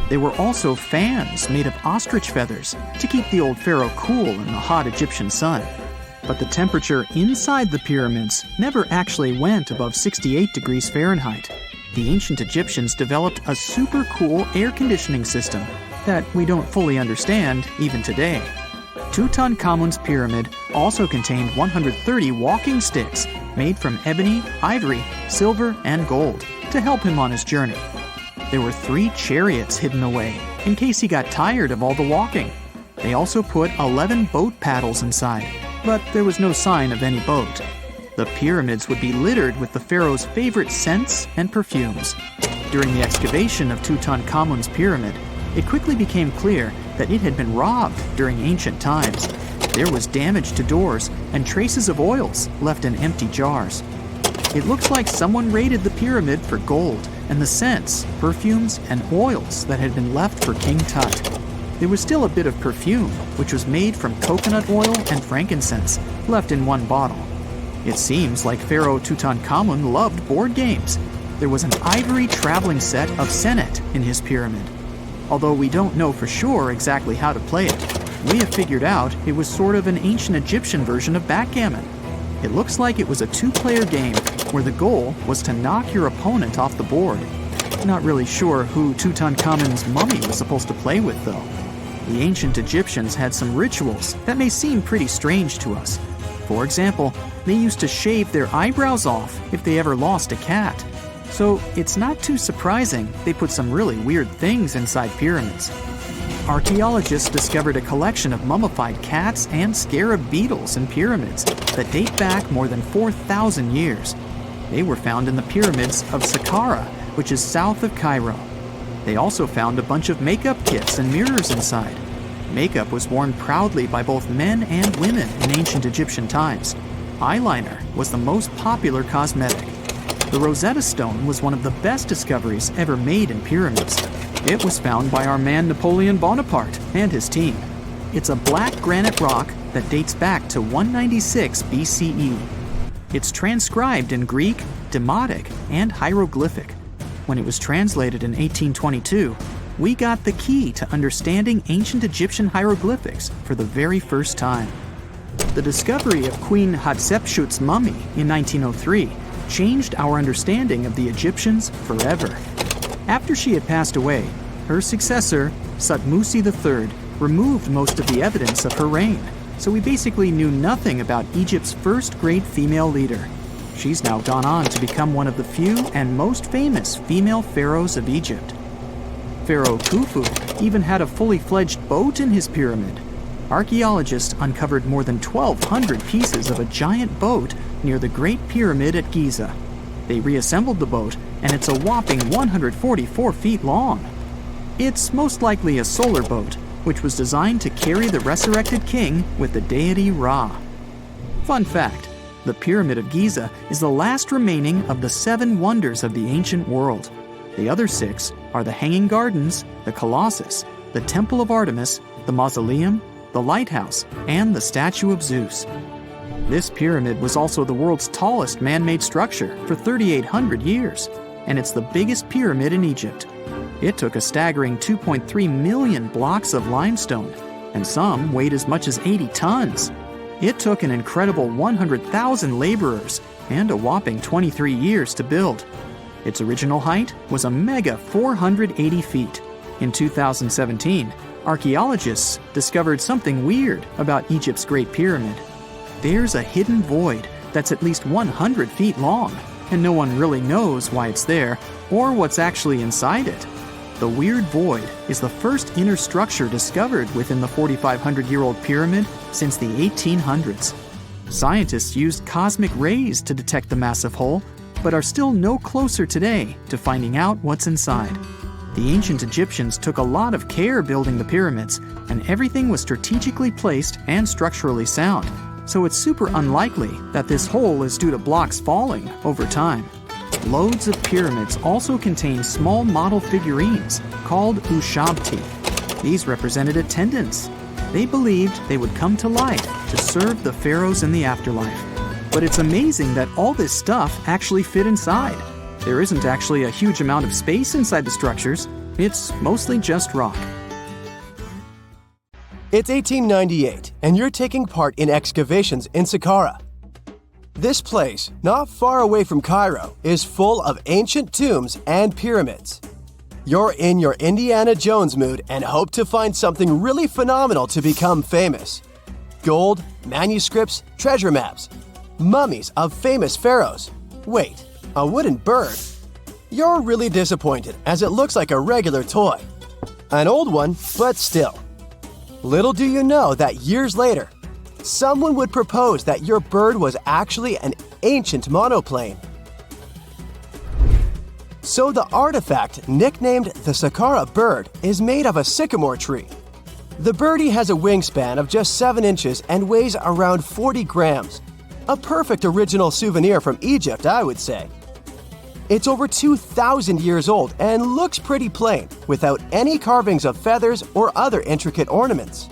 [SPEAKER 3] There were also fans made of ostrich feathers to keep the old pharaoh cool in the hot Egyptian sun. But the temperature inside the pyramids never actually went above 68 degrees Fahrenheit. The ancient Egyptians developed a super cool air conditioning system that we don't fully understand even today. Tutankhamun's pyramid also contained 130 walking sticks made from ebony, ivory, silver, and gold to help him on his journey. There were 3 chariots hidden away in case he got tired of all the walking. They also put 11 boat paddles inside, but there was no sign of any boat. The pyramids would be littered with the pharaoh's favorite scents and perfumes. During the excavation of Tutankhamun's pyramid, it quickly became clear that it had been robbed during ancient times. There was damage to doors and traces of oils left in empty jars. It looks like someone raided the pyramid for gold and the scents, perfumes, and oils that had been left for King Tut. There was still a bit of perfume, which was made from coconut oil and frankincense, left in one bottle. It seems like Pharaoh Tutankhamun loved board games. There was an ivory traveling set of senet in his pyramid. Although we don't know for sure exactly how to play it, we have figured out it was sort of an ancient Egyptian version of backgammon. It looks like it was a 2-player game where the goal was to knock your opponent off the board. Not really sure who Tutankhamun's mummy was supposed to play with, though. The ancient Egyptians had some rituals that may seem pretty strange to us. For example, they used to shave their eyebrows off if they ever lost a cat. So it's not too surprising they put some really weird things inside pyramids. Archaeologists discovered a collection of mummified cats and scarab beetles in pyramids that date back more than 4,000 years. They were found in the pyramids of Saqqara, which is south of Cairo. They also found a bunch of makeup kits and mirrors inside. Makeup was worn proudly by both men and women in ancient Egyptian times. Eyeliner was the most popular cosmetic. The Rosetta Stone was one of the best discoveries ever made in pyramids. It was found by our man Napoleon Bonaparte and his team. It's a black granite rock that dates back to 196 BCE. It's transcribed in Greek, Demotic, and hieroglyphic. When it was translated in 1822, we got the key to understanding ancient Egyptian hieroglyphics for the very first time. The discovery of Queen Hatshepsut's mummy in 1903 changed our understanding of the Egyptians forever. After she had passed away, her successor, Thutmose III, removed most of the evidence of her reign, so we basically knew nothing about Egypt's first great female leader. She's now gone on to become one of the few and most famous female pharaohs of Egypt. Pharaoh Khufu even had a fully fledged boat in his pyramid. Archaeologists uncovered more than 1,200 pieces of a giant boat near the Great Pyramid at Giza. They reassembled the boat, and it's a whopping 144 feet long. It's most likely a solar boat, which was designed to carry the resurrected king with the deity Ra. Fun fact, the Pyramid of Giza is the last remaining of the 7 wonders of the ancient world. The other 6 are the Hanging Gardens, the Colossus, the Temple of Artemis, the Mausoleum, the Lighthouse, and the Statue of Zeus. This pyramid was also the world's tallest man-made structure for 3,800 years, and it's the biggest pyramid in Egypt. It took a staggering 2.3 million blocks of limestone, and some weighed as much as 80 tons. It took an incredible 100,000 laborers and a whopping 23 years to build. Its original height was a mega 480 feet. In 2017, archaeologists discovered something weird about Egypt's Great Pyramid. There's a hidden void that's at least 100 feet long, and no one really knows why it's there or what's actually inside it. The weird void is the first inner structure discovered within the 4,500-year-old pyramid since the 1800s. Scientists used cosmic rays to detect the massive hole, but are still no closer today to finding out what's inside. The ancient Egyptians took a lot of care building the pyramids, and everything was strategically placed and structurally sound, so it's super unlikely that this hole is due to blocks falling over time. Loads of pyramids also contain small model figurines called ushabti. These represented attendants. They believed they would come to life to serve the pharaohs in the afterlife. But it's amazing that all this stuff actually fit inside. There isn't actually a huge amount of space inside the structures, It's mostly just rock.
[SPEAKER 4] It's 1898, and you're taking part in excavations in Saqqara. This place, not far away from Cairo, is full of ancient tombs and pyramids. You're in your Indiana Jones mood and hope to find something really phenomenal to become famous. Gold, manuscripts, treasure maps, mummies of famous pharaohs. Wait, a wooden bird? You're really disappointed as it looks like a regular toy. An old one, but still. Little do you know that years later, someone would propose that your bird was actually an ancient monoplane. So the artifact, nicknamed the Saqqara bird, is made of a sycamore tree. The birdie has a wingspan of just 7 inches and weighs around 40 grams. A perfect original souvenir from Egypt, I would say. It's over 2,000 years old and looks pretty plain, without any carvings of feathers or other intricate ornaments.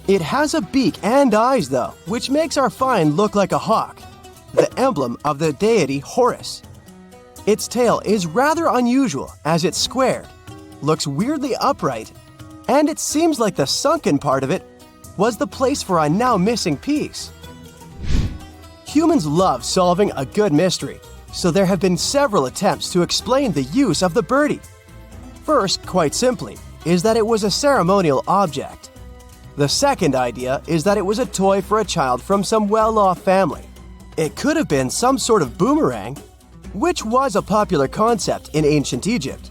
[SPEAKER 4] It has a beak and eyes, though, which makes our find look like a hawk, the emblem of the deity Horus. Its tail is rather unusual as it's squared, looks weirdly upright, and it seems like the sunken part of it was the place for a now missing piece. Humans love solving a good mystery, so there have been several attempts to explain the use of the birdie. First, quite simply, is that it was a ceremonial object. The second idea is that it was a toy for a child from some well-off family. It could have been some sort of boomerang, which was a popular concept in ancient Egypt.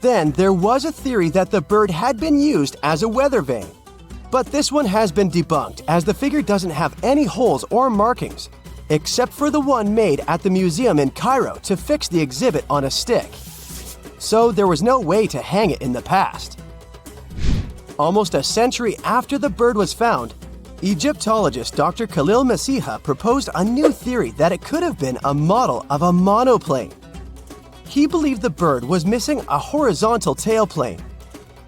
[SPEAKER 4] Then there was a theory that the bird had been used as a weather vane. But this one has been debunked as the figure doesn't have any holes or markings, except for the one made at the museum in Cairo to fix the exhibit on a stick. So there was no way to hang it in the past. Almost a century after the bird was found, Egyptologist Dr. Khalil Masiha proposed a new theory that it could have been a model of a monoplane. He believed the bird was missing a horizontal tailplane.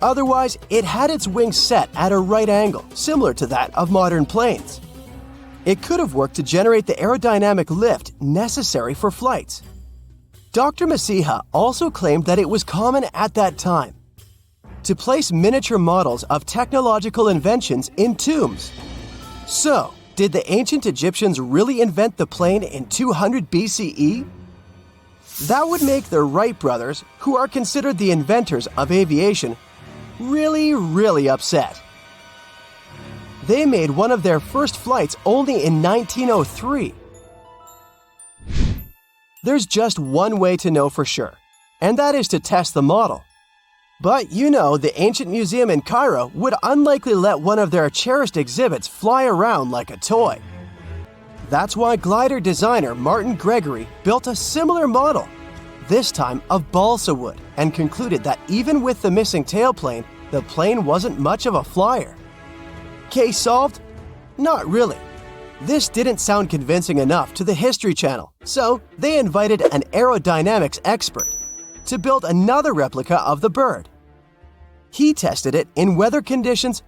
[SPEAKER 4] Otherwise, it had its wings set at a right angle, similar to that of modern planes. It could have worked to generate the aerodynamic lift necessary for flights. Dr. Masiha also claimed that it was common at that time to place miniature models of technological inventions in tombs. So, did the ancient Egyptians really invent the plane in 200 BCE? That would make the Wright brothers, who are considered the inventors of aviation, really upset. They made one of their first flights only in 1903. There's just one way to know for sure, and that is to test the model. But you know, the ancient museum in Cairo would unlikely let one of their cherished exhibits fly around like a toy. That's why glider designer Martin Gregory built a similar model, this time of balsa wood, and concluded that even with the missing tailplane, the plane wasn't much of a flyer. Case solved? Not really. This didn't sound convincing enough to the History Channel, so they invited an aerodynamics expert to build another replica of the bird. He tested it in weather conditions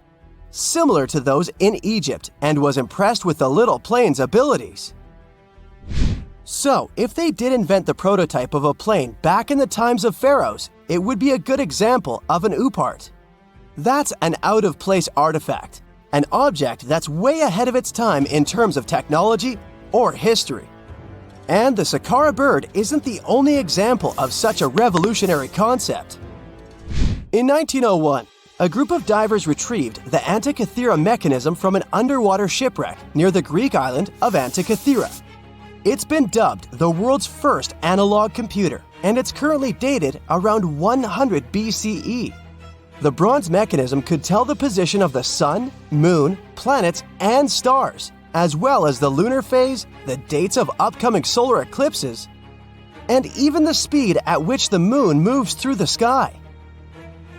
[SPEAKER 4] similar to those in Egypt and was impressed with the little plane's abilities. So, if they did invent the prototype of a plane back in the times of pharaohs, it would be a good example of an oupart. That's an out-of-place artifact, an object that's way ahead of its time in terms of technology or history. And the Saqqara bird isn't the only example of such a revolutionary concept. In 1901, a group of divers retrieved the Antikythera mechanism from an underwater shipwreck near the Greek island of Antikythera. It's been dubbed the world's first analog computer, and it's currently dated around 100 BCE. The bronze mechanism could tell the position of the sun, moon, planets, and stars, as well as the lunar phase, the dates of upcoming solar eclipses, and even the speed at which the moon moves through the sky.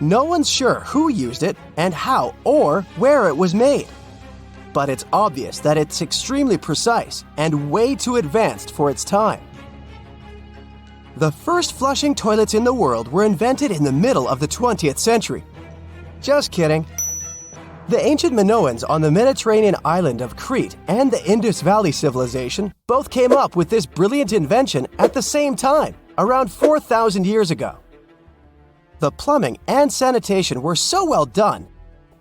[SPEAKER 4] No one's sure who used it and how or where it was made. But it's obvious that it's extremely precise and way too advanced for its time. The first flushing toilets in the world were invented in the middle of the 20th century. Just kidding. The ancient Minoans on the Mediterranean island of Crete and the Indus Valley civilization both came up with this brilliant invention at the same time, around 4,000 years ago. The plumbing and sanitation were so well done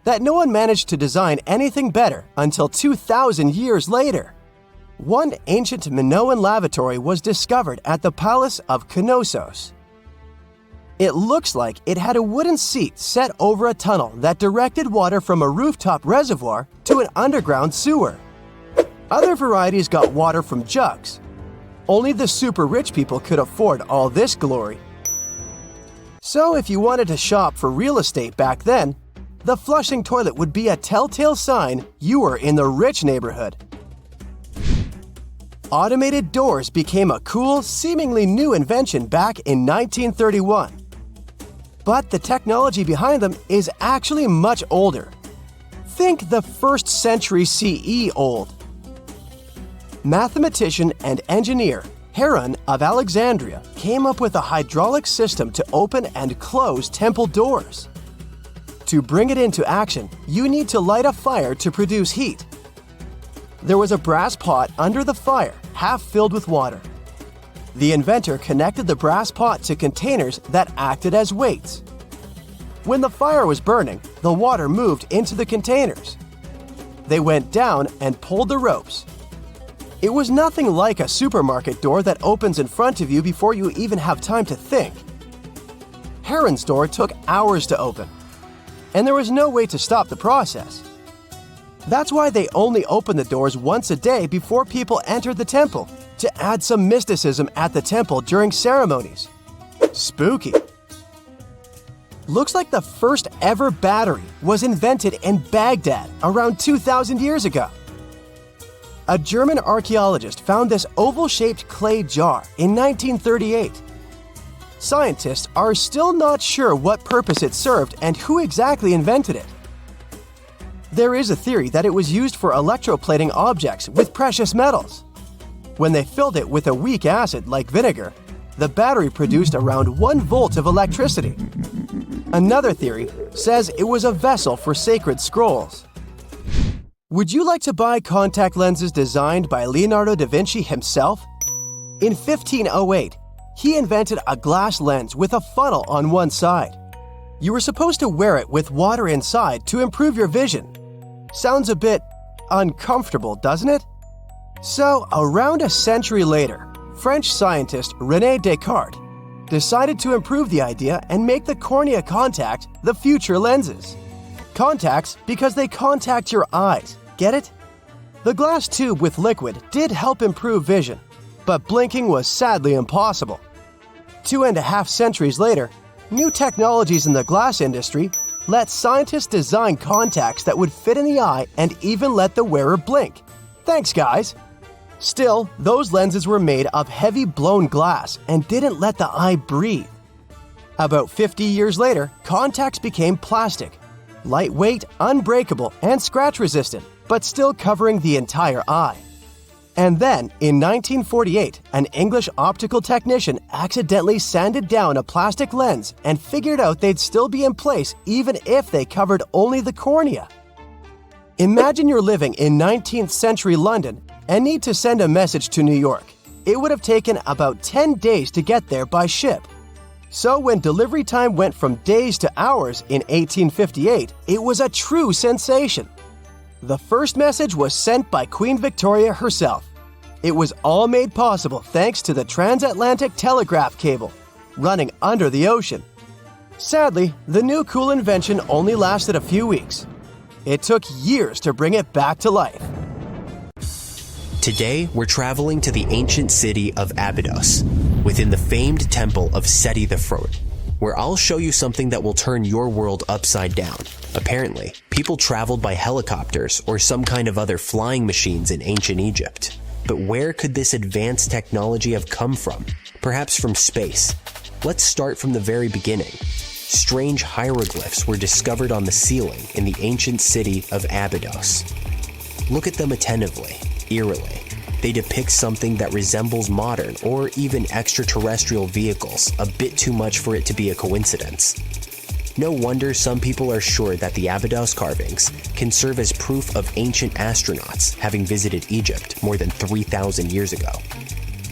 [SPEAKER 4] that no one managed to design anything better until 2,000 years later. One ancient Minoan lavatory was discovered at the Palace of Knossos. It looks like it had a wooden seat set over a tunnel that directed water from a rooftop reservoir to an underground sewer. Other varieties got water from jugs. Only the super rich people could afford all this glory. So if you wanted to shop for real estate back then, the flushing toilet would be a telltale sign you were in the rich neighborhood. Automated doors became a cool, seemingly new invention back in 1931. But the technology behind them is actually much older. Think the 1st century CE old. Mathematician and engineer Heron of Alexandria came up with a hydraulic system to open and close temple doors. To bring it into action, you need to light a fire to produce heat. There was a brass pot under the fire, half filled with water. The inventor connected the brass pot to containers that acted as weights. When the fire was burning, the water moved into the containers. They went down and pulled the ropes. It was nothing like a supermarket door that opens in front of you before you even have time to think. Heron's door took hours to open, and there was no way to stop the process. That's why they only opened the doors once a day before people entered the temple, to add some mysticism at the temple during ceremonies. Spooky. Looks like the first ever battery was invented in Baghdad around 2,000 years ago. A German archaeologist found this oval-shaped clay jar in 1938. Scientists are still not sure what purpose it served and who exactly invented it. There is a theory that it was used for electroplating objects with precious metals. When they filled it with a weak acid like vinegar, the battery produced around 1 volt of electricity. Another theory says it was a vessel for sacred scrolls. Would you like to buy contact lenses designed by Leonardo da Vinci himself? In 1508, he invented a glass lens with a funnel on one side. You were supposed to wear it with water inside to improve your vision. Sounds a bit uncomfortable, doesn't it? So, around a century later, French scientist René Descartes decided to improve the idea and make the cornea contact the future lenses. Contacts because they contact your eyes, get it? The glass tube with liquid did help improve vision, but blinking was sadly impossible. 2.5 centuries later, new technologies in the glass industry let scientists design contacts that would fit in the eye and even let the wearer blink. Thanks, guys! Still, those lenses were made of heavy blown glass and didn't let the eye breathe. About 50 years later, contacts became plastic, lightweight, unbreakable, and scratch-resistant, but still covering the entire eye. And then, in 1948, an English optical technician accidentally sanded down a plastic lens and figured out they'd still be in place even if they covered only the cornea. Imagine you're living in 19th century London and need to send a message to New York. It would have taken about 10 days to get there by ship. So when delivery time went from days to hours in 1858, it was a true sensation. The first message was sent by Queen Victoria herself. It was all made possible thanks to the transatlantic telegraph cable, running under the ocean. Sadly, the new cool invention only lasted a few weeks. It took years to bring it back to life.
[SPEAKER 5] Today, we're traveling to the ancient city of Abydos, within the famed temple of Seti the Frot, where I'll show you something that will turn your world upside down. Apparently, people traveled by helicopters or some kind of other flying machines in ancient Egypt. But where could this advanced technology have come from? Perhaps from space. Let's start from the very beginning. Strange hieroglyphs were discovered on the ceiling in the ancient city of Abydos. Look at them attentively, eerily. They depict something that resembles modern or even extraterrestrial vehicles, a bit too much for it to be a coincidence. No wonder some people are sure that the Abydos carvings can serve as proof of ancient astronauts having visited Egypt more than 3,000 years ago.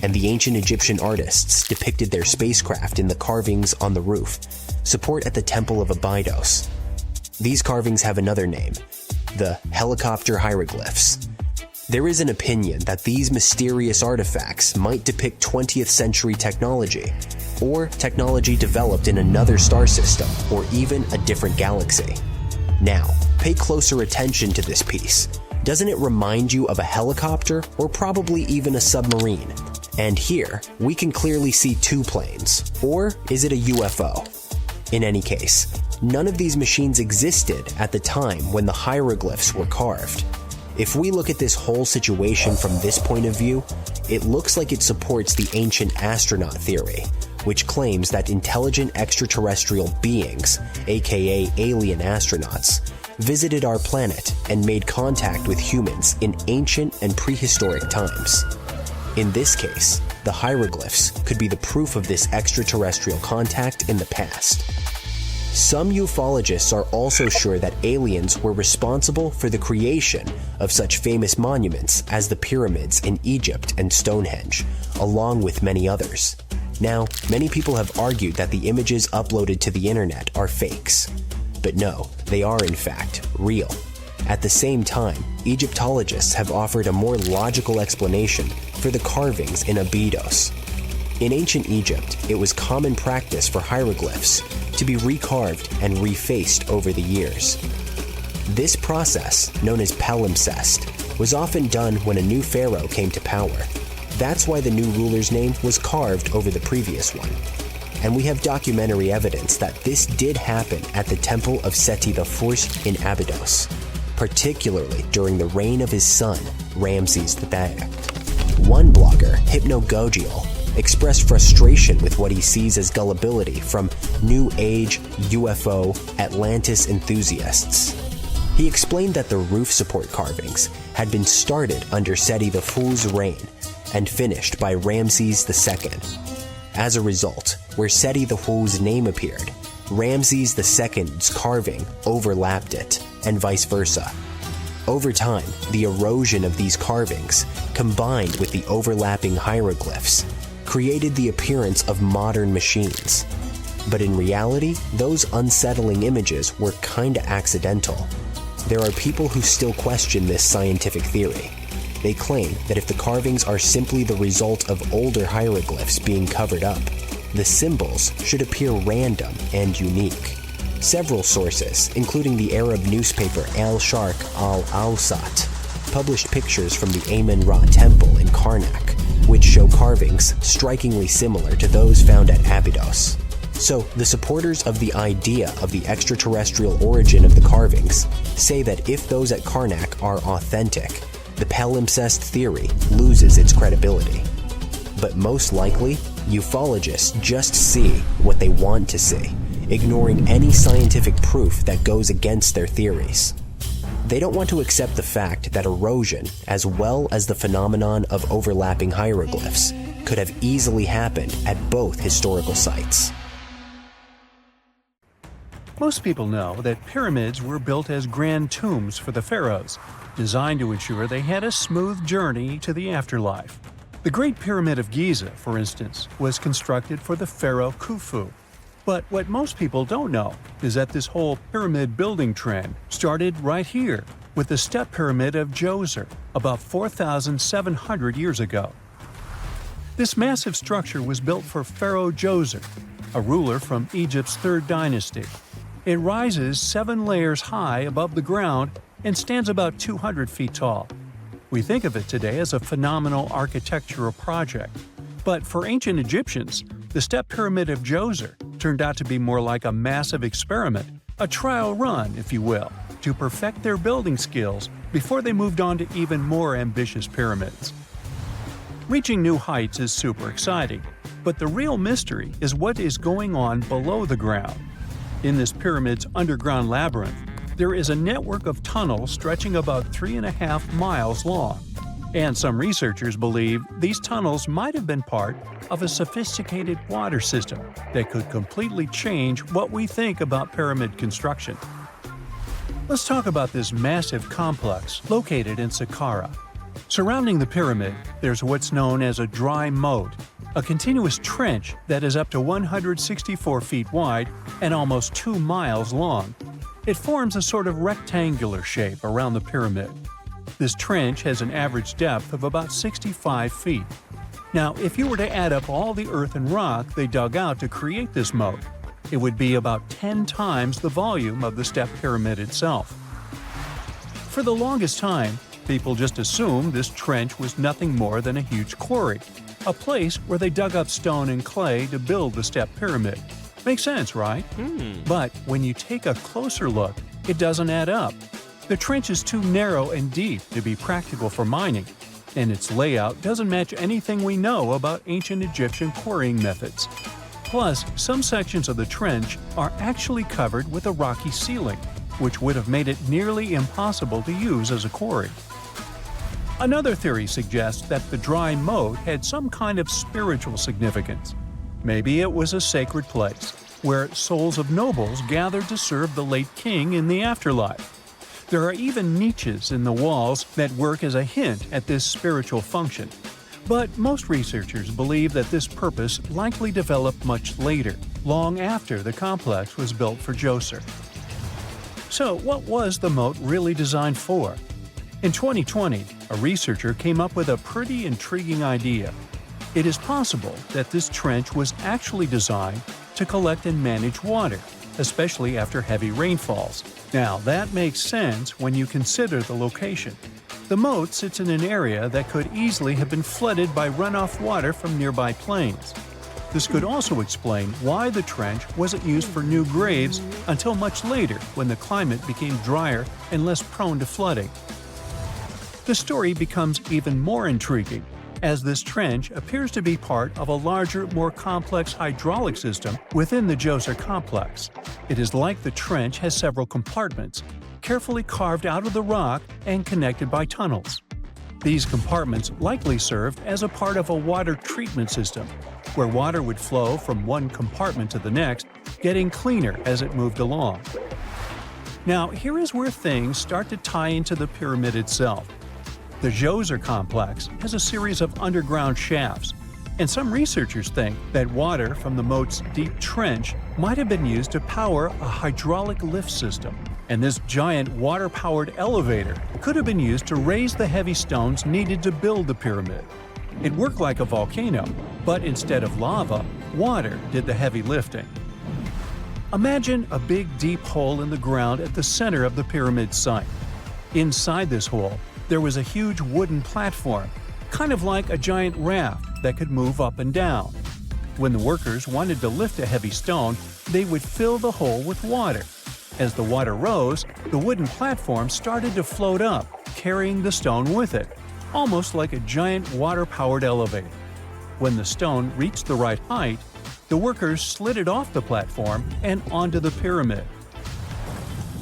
[SPEAKER 5] And the ancient Egyptian artists depicted their spacecraft in the carvings on the roof. support at the Temple of Abydos. These carvings have another name, the helicopter hieroglyphs. There is an opinion that these mysterious artifacts might depict 20th century technology, or technology developed in another star system, or even a different galaxy. Now, pay closer attention to this piece. Doesn't it remind you of a helicopter, or probably even a submarine? And here, we can clearly see two planes. Or is it a UFO? In any case, none of these machines existed at the time when the hieroglyphs were carved. If we look at this whole situation from this point of view, it looks like it supports the ancient astronaut theory, which claims that intelligent extraterrestrial beings, aka alien astronauts, visited our planet and made contact with humans in ancient and prehistoric times. In this case, the hieroglyphs could be the proof of this extraterrestrial contact in the past. Some ufologists are also sure that aliens were responsible for the creation of such famous monuments as the pyramids in Egypt and Stonehenge, along with many others. Now, many people have argued that the images uploaded to the internet are fakes. But no, they are in fact real. At the same time, Egyptologists have offered a more logical explanation for the carvings in Abydos. In ancient Egypt, it was common practice for hieroglyphs to be recarved and refaced over the years. This process, known as palimpsest, was often done when a new pharaoh came to power. That's why the new ruler's name was carved over the previous one. And we have documentary evidence that this did happen at the Temple of Seti I in Abydos, particularly during the reign of his son, Ramses III. One blogger, Hypnogogial, expressed frustration with what he sees as gullibility from New Age, UFO, Atlantis enthusiasts. He explained that the roof support carvings had been started under Seti I's reign and finished by Ramses II. As a result, where Seti I's name appeared, Ramses II's carving overlapped it, and vice versa. Over time, the erosion of these carvings, combined with the overlapping hieroglyphs, created the appearance of modern machines. But in reality, those unsettling images were kinda accidental. There are people who still question this scientific theory. They claim that if the carvings are simply the result of older hieroglyphs being covered up, the symbols should appear random and unique. Several sources, including the Arab newspaper Al-Sharq al-Awsat, published pictures from the Amun-Ra temple in Karnak, which show carvings strikingly similar to those found at Abydos. So, the supporters of the idea of the extraterrestrial origin of the carvings say that if those at Karnak are authentic, the palimpsest theory loses its credibility. But most likely, ufologists just see what they want to see, ignoring any scientific proof that goes against their theories. They don't want to accept the fact that erosion, as well as the phenomenon of overlapping hieroglyphs, could have easily happened at both historical sites.
[SPEAKER 2] Most people know that pyramids were built as grand tombs for the pharaohs, designed to ensure they had a smooth journey to the afterlife. The Great Pyramid of Giza, for instance, was constructed for the pharaoh Khufu. But what most people don't know is that this whole pyramid building trend started right here with the step pyramid of Djoser about 4,700 years ago. This massive structure was built for Pharaoh Djoser, a ruler from Egypt's 3rd dynasty. It rises 7 layers high above the ground and stands about 200 feet tall. We think of it today as a phenomenal architectural project, but for ancient Egyptians, the step pyramid of Djoser turned out to be more like a massive experiment, a trial run, if you will, to perfect their building skills before they moved on to even more ambitious pyramids. Reaching new heights is super exciting, but the real mystery is what is going on below the ground. In this pyramid's underground labyrinth, there is a network of tunnels stretching about 3.5 miles long, and some researchers believe these tunnels might have been part of a sophisticated water system that could completely change what we think about pyramid construction. Let's talk about this massive complex located in Saqqara. Surrounding the pyramid, there's what's known as a dry moat, a continuous trench that is up to 164 feet wide and almost 2 miles long. It forms a sort of rectangular shape around the pyramid. This trench has an average depth of about 65 feet. Now, if you were to add up all the earth and rock they dug out to create this moat, it would be about 10 times the volume of the step pyramid itself. For the longest time, people just assumed this trench was nothing more than a huge quarry, a place where they dug up stone and clay to build the step pyramid. Makes sense, right? But when you take a closer look, it doesn't add up. The trench is too narrow and deep to be practical for mining, and its layout doesn't match anything we know about ancient Egyptian quarrying methods. Plus, some sections of the trench are actually covered with a rocky ceiling, which would have made it nearly impossible to use as a quarry. Another theory suggests that the dry moat had some kind of spiritual significance. Maybe it was a sacred place, where souls of nobles gathered to serve the late king in the afterlife. There are even niches in the walls that work as a hint at this spiritual function. But most researchers believe that this purpose likely developed much later, long after the complex was built for Djoser. So, what was the moat really designed for? In 2020, a researcher came up with a pretty intriguing idea. It is possible that this trench was actually designed to collect and manage water, especially after heavy rainfalls. Now, that makes sense when you consider the location. The moat sits in an area that could easily have been flooded by runoff water from nearby plains. This could also explain why the trench wasn't used for new graves until much later when the climate became drier and less prone to flooding. The story becomes even more intriguing as this trench appears to be part of a larger, more complex hydraulic system within the Djoser complex. It is like the trench has several compartments, carefully carved out of the rock and connected by tunnels. These compartments likely served as a part of a water treatment system, where water would flow from one compartment to the next, getting cleaner as it moved along. Now, here is where things start to tie into the pyramid itself. The Djoser complex has a series of underground shafts, and some researchers think that water from the moat's deep trench might have been used to power a hydraulic lift system, and this giant water-powered elevator could have been used to raise the heavy stones needed to build the pyramid. It worked like a volcano, but instead of lava, water did the heavy lifting. Imagine a big deep hole in the ground at the center of the pyramid site. Inside this hole, there was a huge wooden platform, kind of like a giant raft that could move up and down. When the workers wanted to lift a heavy stone, they would fill the hole with water. As the water rose, the wooden platform started to float up, carrying the stone with it, almost like a giant water-powered elevator. When the stone reached the right height, the workers slid it off the platform and onto the pyramid.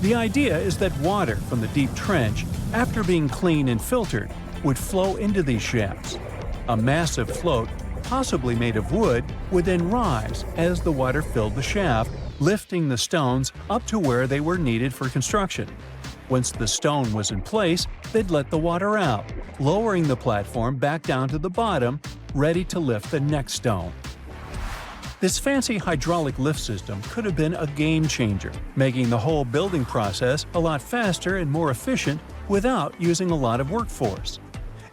[SPEAKER 2] The idea is that water from the deep trench, after being cleaned and filtered, would flow into these shafts. A massive float, possibly made of wood, would then rise as the water filled the shaft, lifting the stones up to where they were needed for construction. Once the stone was in place, they'd let the water out, lowering the platform back down to the bottom, ready to lift the next stone. This fancy hydraulic lift system could have been a game changer, making the whole building process a lot faster and more efficient without using a lot of workforce.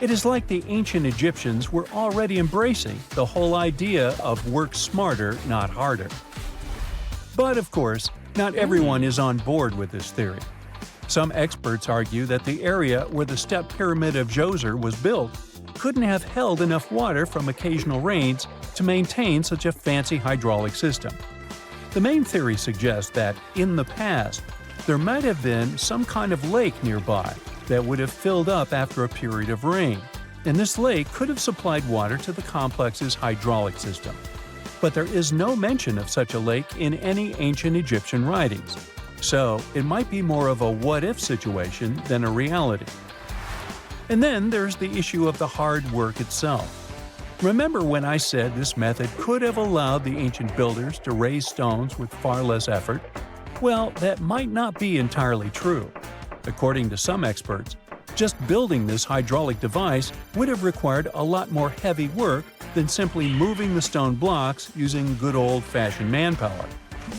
[SPEAKER 2] It is like the ancient Egyptians were already embracing the whole idea of work smarter, not harder. But of course, not everyone is on board with this theory. Some experts argue that the area where the step pyramid of Djoser was built couldn't have held enough water from occasional rains to maintain such a fancy hydraulic system. The main theory suggests that, in the past, there might have been some kind of lake nearby that would have filled up after a period of rain, and this lake could have supplied water to the complex's hydraulic system. But there is no mention of such a lake in any ancient Egyptian writings, so it might be more of a what-if situation than a reality. And then there's the issue of the hard work itself. Remember when I said this method could have allowed the ancient builders to raise stones with far less effort? Well, that might not be entirely true. According to some experts, just building this hydraulic device would have required a lot more heavy work than simply moving the stone blocks using good old-fashioned manpower.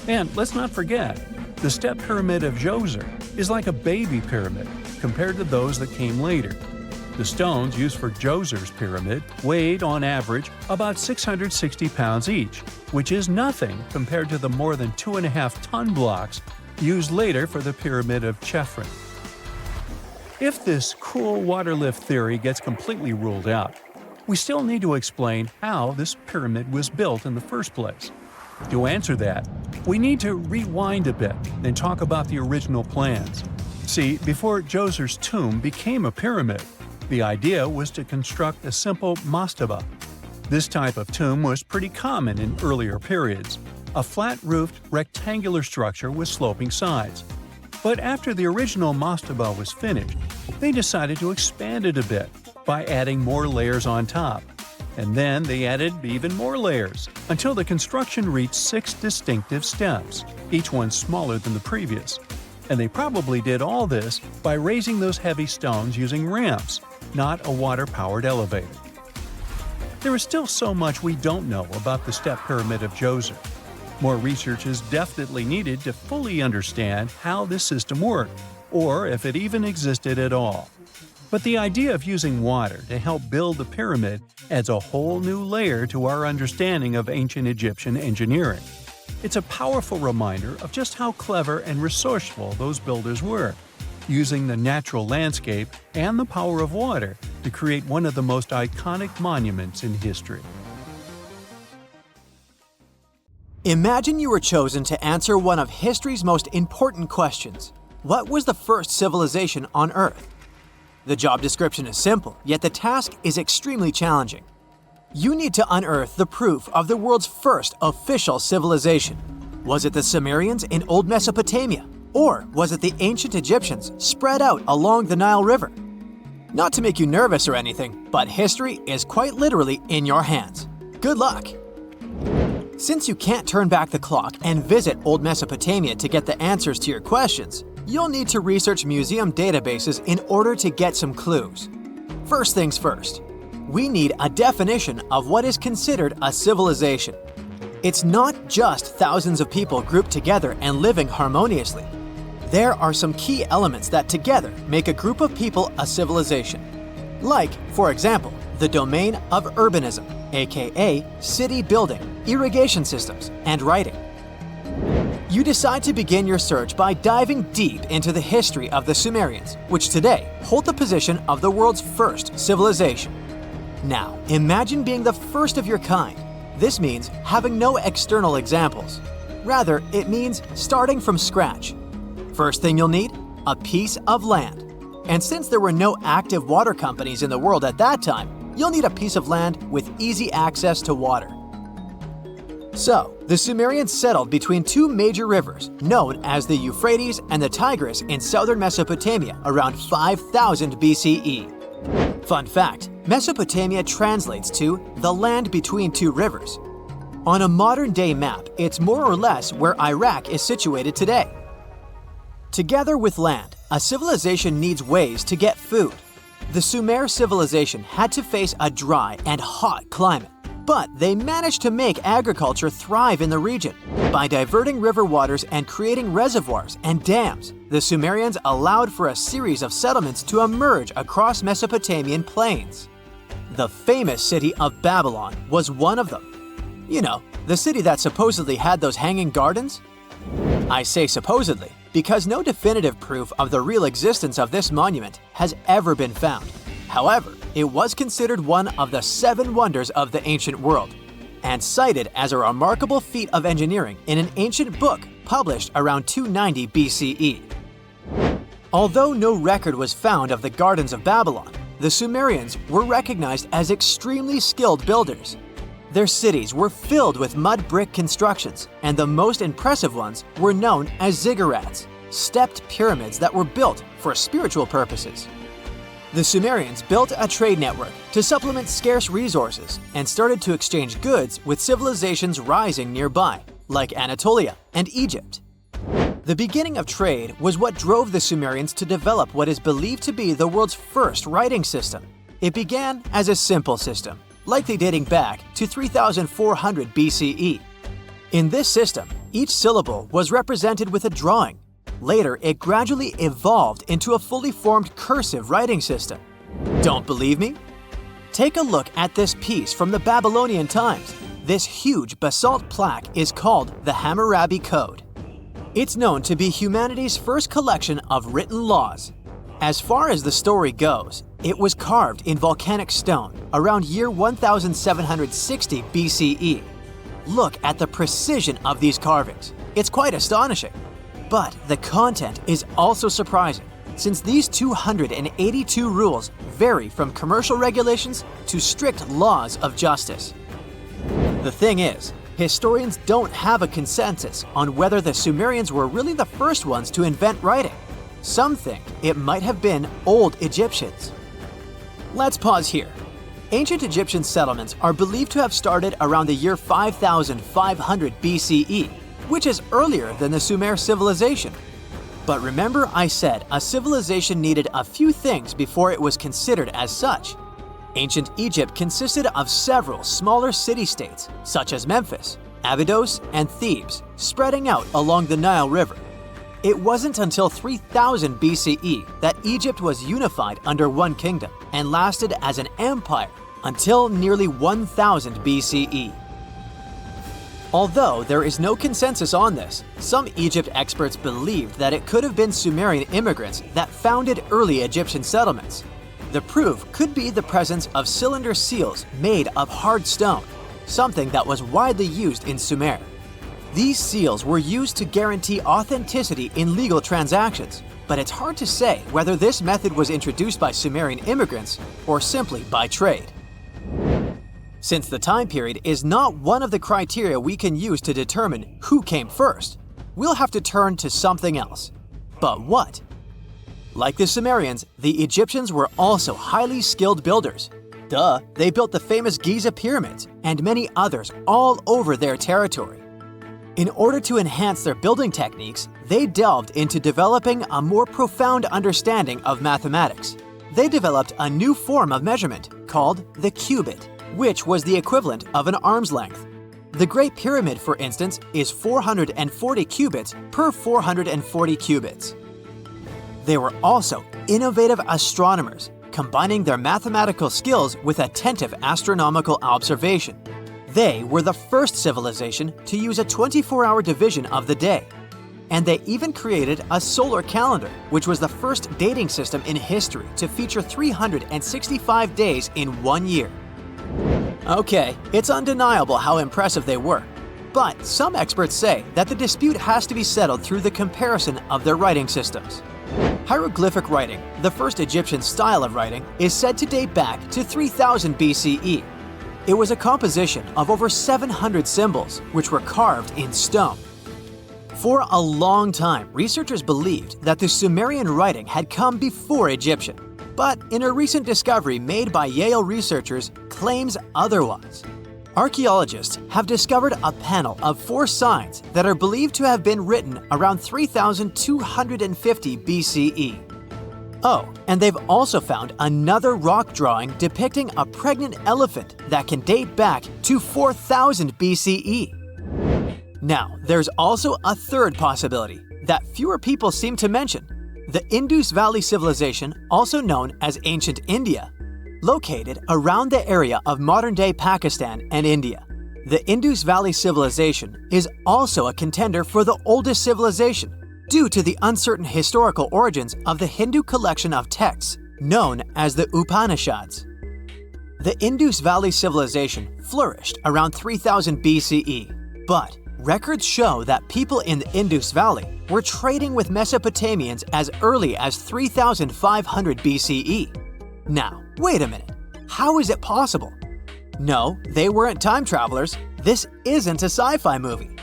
[SPEAKER 2] And let's not forget, the step pyramid of Djoser is like a baby pyramid compared to those that came later. The stones used for Djoser's pyramid weighed, on average, about 660 pounds each, which is nothing compared to the more than 2.5-ton blocks used later for the pyramid of Chephren. If this cool water lift theory gets completely ruled out, we still need to explain how this pyramid was built in the first place. To answer that, we need to rewind a bit and talk about the original plans. See, before Djoser's tomb became a pyramid, the idea was to construct a simple mastaba. This type of tomb was pretty common in earlier periods, a flat-roofed, rectangular structure with sloping sides. But after the original mastaba was finished, they decided to expand it a bit by adding more layers on top. And then they added even more layers, until the construction reached 6 distinctive steps, each one smaller than the previous. And they probably did all this by raising those heavy stones using ramps, not a water-powered elevator. There is still so much we don't know about the step pyramid of Djoser. More research is definitely needed to fully understand how this system worked, or if it even existed at all. But the idea of using water to help build the pyramid adds a whole new layer to our understanding of ancient Egyptian engineering. It's a powerful reminder of just how clever and resourceful those builders were, using the natural landscape and the power of water to create one of the most iconic monuments in history.
[SPEAKER 4] Imagine you were chosen to answer one of history's most important questions. What was the first civilization on Earth? The job description is simple, yet the task is extremely challenging. You need to unearth the proof of the world's first official civilization. Was it the Sumerians in Old Mesopotamia? Or was it the ancient Egyptians spread out along the Nile River? Not to make you nervous or anything, but history is quite literally in your hands. Good luck! Since you can't turn back the clock and visit Old Mesopotamia to get the answers to your questions, you'll need to research museum databases in order to get some clues. First things first, we need a definition of what is considered a civilization. It's not just thousands of people grouped together and living harmoniously. There are some key elements that together make a group of people a civilization. Like, for example, the domain of urbanism, aka city building, irrigation systems, and writing. You decide to begin your search by diving deep into the history of the Sumerians, which today hold the position of the world's first civilization. Now, imagine being the first of your kind. This means having no external examples. Rather, it means starting from scratch. First thing you'll need? A piece of land. And since there were no active water companies in the world at that time, you'll need a piece of land with easy access to water. So, the Sumerians settled between 2 major rivers, known as the Euphrates and the Tigris in southern Mesopotamia around 5000 BCE. Fun fact, Mesopotamia translates to the land between 2 rivers. On a modern-day map, it's more or less where Iraq is situated today. Together with land, a civilization needs ways to get food. The Sumer civilization had to face a dry and hot climate, but they managed to make agriculture thrive in the region. By diverting river waters and creating reservoirs and dams, the Sumerians allowed for a series of settlements to emerge across Mesopotamian plains. The famous city of Babylon was one of them. You know, the city that supposedly had those hanging gardens? I say supposedly because no definitive proof of the real existence of this monument has ever been found. However, it was considered one of the 7 wonders of the ancient world, and cited as a remarkable feat of engineering in an ancient book published around 290 BCE. Although no record was found of the Gardens of Babylon, the Sumerians were recognized as extremely skilled builders. Their cities were filled with mud brick constructions, and the most impressive ones were known as ziggurats, stepped pyramids that were built for spiritual purposes. The Sumerians built a trade network to supplement scarce resources and started to exchange goods with civilizations rising nearby, like Anatolia and Egypt. The beginning of trade was what drove the Sumerians to develop what is believed to be the world's first writing system. It began as a simple system, likely dating back to 3400 BCE. In this system, each syllable was represented with a drawing. Later, it gradually evolved into a fully formed cursive writing system. Don't believe me? Take a look at this piece from the Babylonian times. This huge basalt plaque is called the Hammurabi Code. It's known to be humanity's first collection of written laws. As far as the story goes, it was carved in volcanic stone around year 1760 BCE. Look at the precision of these carvings. It's quite astonishing. But the content is also surprising, since these 282 rules vary from commercial regulations to strict laws of justice. The thing is, historians don't have a consensus on whether the Sumerians were really the first ones to invent writing. Some think it might have been old Egyptians. Let's pause here. Ancient Egyptian settlements are believed to have started around the year 5500 BCE, which is earlier than the Sumer civilization. But remember I said a civilization needed a few things before it was considered as such. Ancient Egypt consisted of several smaller city-states, such as Memphis, Abydos, and Thebes, spreading out along the Nile River. It wasn't until 3000 BCE that Egypt was unified under one kingdom and lasted as an empire until nearly 1000 BCE. Although there is no consensus on this, some Egypt experts believed that it could have been Sumerian immigrants that founded early Egyptian settlements. The proof could be the presence of cylinder seals made of hard stone, something that was widely used in Sumer. These seals were used to guarantee authenticity in legal transactions, but it's hard to say whether this method was introduced by Sumerian immigrants or simply by trade. Since the time period is not one of the criteria we can use to determine who came first, we'll have to turn to something else. But what? Like the Sumerians, the Egyptians were also highly skilled builders. Duh, they built the famous Giza pyramids and many others all over their territory. In order to enhance their building techniques, they delved into developing a more profound understanding of mathematics. They developed a new form of measurement called the cubit, which was the equivalent of an arm's length. The Great Pyramid, for instance, is 440 cubits per 440 cubits. They were also innovative astronomers, combining their mathematical skills with attentive astronomical observation. They were the first civilization to use a 24-hour division of the day. And they even created a solar calendar, which was the first dating system in history to feature 365 days in 1 year. Okay, it's undeniable how impressive they were. But some experts say that the dispute has to be settled through the comparison of their writing systems. Hieroglyphic writing, the first Egyptian style of writing, is said to date back to 3000 BCE. It was a composition of over 700 symbols, which were carved in stone. For a long time, researchers believed that the Sumerian writing had come before Egyptian, but in a recent discovery made by Yale researchers claims otherwise. Archaeologists have discovered a panel of 4 signs that are believed to have been written around 3250 BCE. Oh, and they've also found another rock drawing depicting a pregnant elephant that can date back to 4000 BCE. Now, there's also a third possibility that fewer people seem to mention: the Indus Valley Civilization, also known as Ancient India, located around the area of modern-day Pakistan and India. The Indus Valley Civilization is also a contender for the oldest civilization, due to the uncertain historical origins of the Hindu collection of texts known as the Upanishads. The Indus Valley Civilization flourished around 3000 BCE, but records show that people in the Indus Valley were trading with Mesopotamians as early as 3500 BCE. Now, wait a minute. How is it possible? No, they weren't time travelers. This isn't a sci-fi movie.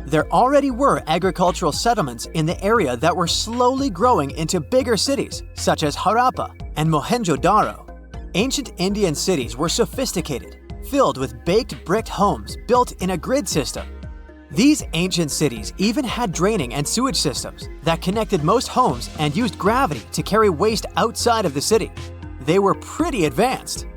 [SPEAKER 4] There already were agricultural settlements in the area that were slowly growing into bigger cities, such as Harappa and Mohenjo-Daro. Ancient Indian cities were sophisticated, filled with baked brick homes built in a grid system. These ancient cities even had draining and sewage systems that connected most homes and used gravity to carry waste outside of the city. They were pretty advanced.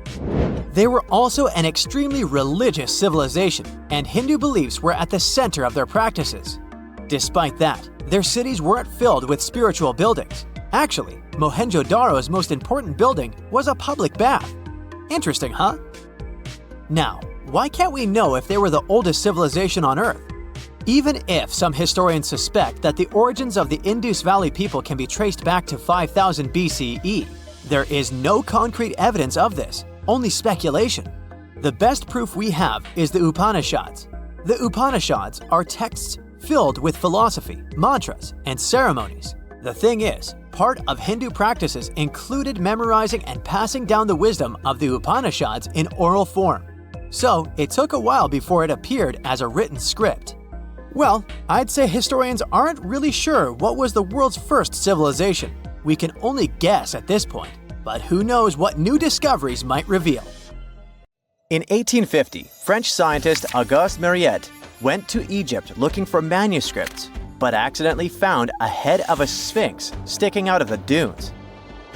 [SPEAKER 4] They were also an extremely religious civilization, and Hindu beliefs were at the center of their practices. Despite that, their cities weren't filled with spiritual buildings. Actually, Mohenjo-Daro's most important building was a public bath. Interesting, huh? Now, why can't we know if they were the oldest civilization on Earth? Even if some historians suspect that the origins of the Indus Valley people can be traced back to 5000 BCE, there is no concrete evidence of this, only speculation. The best proof we have is the Upanishads. The Upanishads are texts filled with philosophy, mantras, and ceremonies. The thing is, part of Hindu practices included memorizing and passing down the wisdom of the Upanishads in oral form. So, it took a while before it appeared as a written script. Well, I'd say historians aren't really sure what was the world's first civilization. We can only guess at this point, but who knows what new discoveries might reveal.
[SPEAKER 6] In 1850, French scientist Auguste Mariette went to Egypt looking for manuscripts, but accidentally found a head of a sphinx sticking out of the dunes.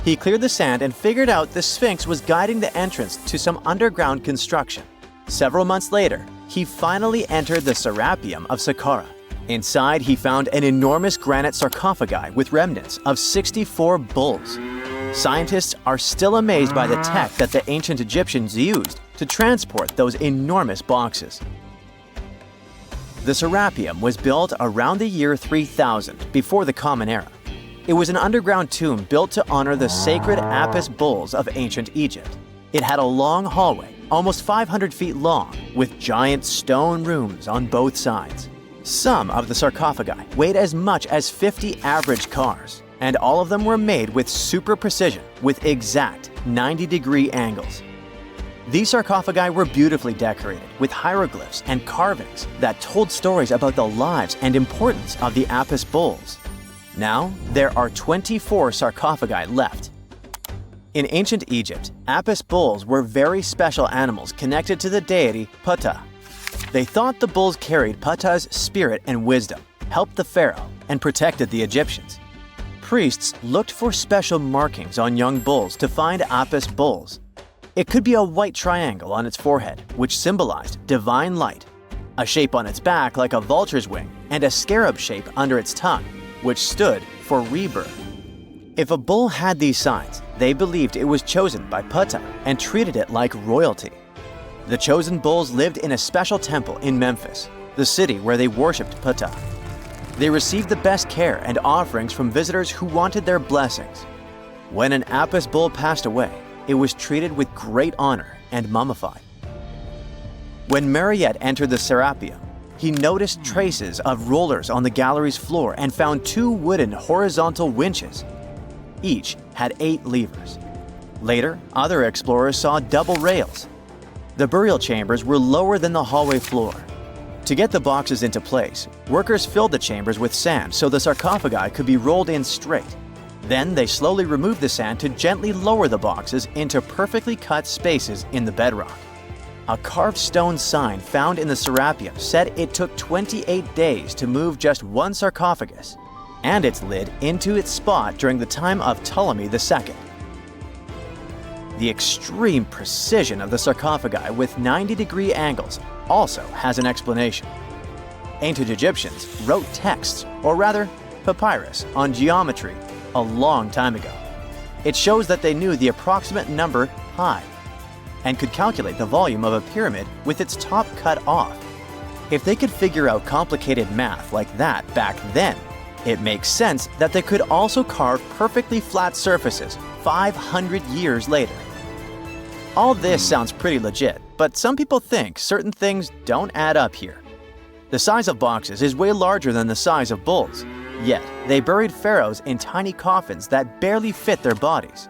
[SPEAKER 6] He cleared the sand and figured out the sphinx was guiding the entrance to some underground construction. Several months later, he finally entered the Serapeum of Saqqara. Inside, he found an enormous granite sarcophagi with remnants of 64 bulls. Scientists are still amazed by the tech that the ancient Egyptians used to transport those enormous boxes. The Serapeum was built around the year 3000 before the Common Era. It was an underground tomb built to honor the sacred Apis bulls of ancient Egypt. It had a long hallway, almost 500 feet long, with giant stone rooms on both sides. Some of the sarcophagi weighed as much as 50 average cars, and all of them were made with super precision, with exact 90-degree angles. These sarcophagi were beautifully decorated with hieroglyphs and carvings that told stories about the lives and importance of the Apis bulls. Now, there are 24 sarcophagi left. In ancient Egypt, Apis bulls were very special animals connected to the deity Ptah. They thought the bulls carried Ptah's spirit and wisdom, helped the pharaoh, and protected the Egyptians. Priests looked for special markings on young bulls to find Apis bulls. It could be a white triangle on its forehead, which symbolized divine light, a shape on its back like a vulture's wing, and a scarab shape under its tongue, which stood for rebirth. If a bull had these signs, they believed it was chosen by Ptah and treated it like royalty. The chosen bulls lived in a special temple in Memphis, the city where they worshipped Ptah. They received the best care and offerings from visitors who wanted their blessings. When an Apis bull passed away, it was treated with great honor and mummified. When Mariette entered the Serapeum, he noticed traces of rollers on the gallery's floor and found 2 wooden horizontal winches. Each had 8 levers. Later, other explorers saw double rails. The burial chambers were lower than the hallway floor. To get the boxes into place, workers filled the chambers with sand so the sarcophagi could be rolled in straight. Then they slowly removed the sand to gently lower the boxes into perfectly cut spaces in the bedrock. A carved stone sign found in the Serapeum said it took 28 days to move just one sarcophagus and its lid into its spot during the time of Ptolemy II. The extreme precision of the sarcophagi with 90-degree angles also has an explanation. Ancient Egyptians wrote texts, or rather, papyrus, on geometry a long time ago. It shows that they knew the approximate number pi and could calculate the volume of a pyramid with its top cut off. If they could figure out complicated math like that back then, it makes sense that they could also carve perfectly flat surfaces 500 years later. All this sounds pretty legit, but some people think certain things don't add up here. The size of boxes is way larger than the size of bulls. Yet, they buried pharaohs in tiny coffins that barely fit their bodies.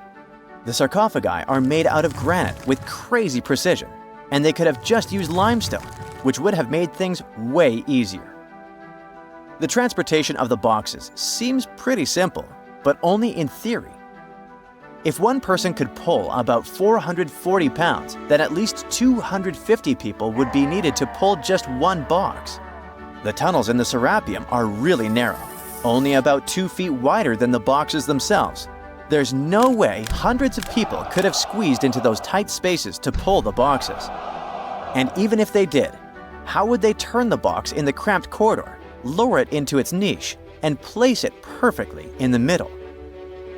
[SPEAKER 6] The sarcophagi are made out of granite with crazy precision, and they could have just used limestone, which would have made things way easier. The transportation of the boxes seems pretty simple, but only in theory. If one person could pull about 440 pounds, then at least 250 people would be needed to pull just one box. The tunnels in the Serapeum are really narrow, only about 2 feet wider than the boxes themselves. There's no way hundreds of people could have squeezed into those tight spaces to pull the boxes. And even if they did, how would they turn the box in the cramped corridor, lower it into its niche, and place it perfectly in the middle?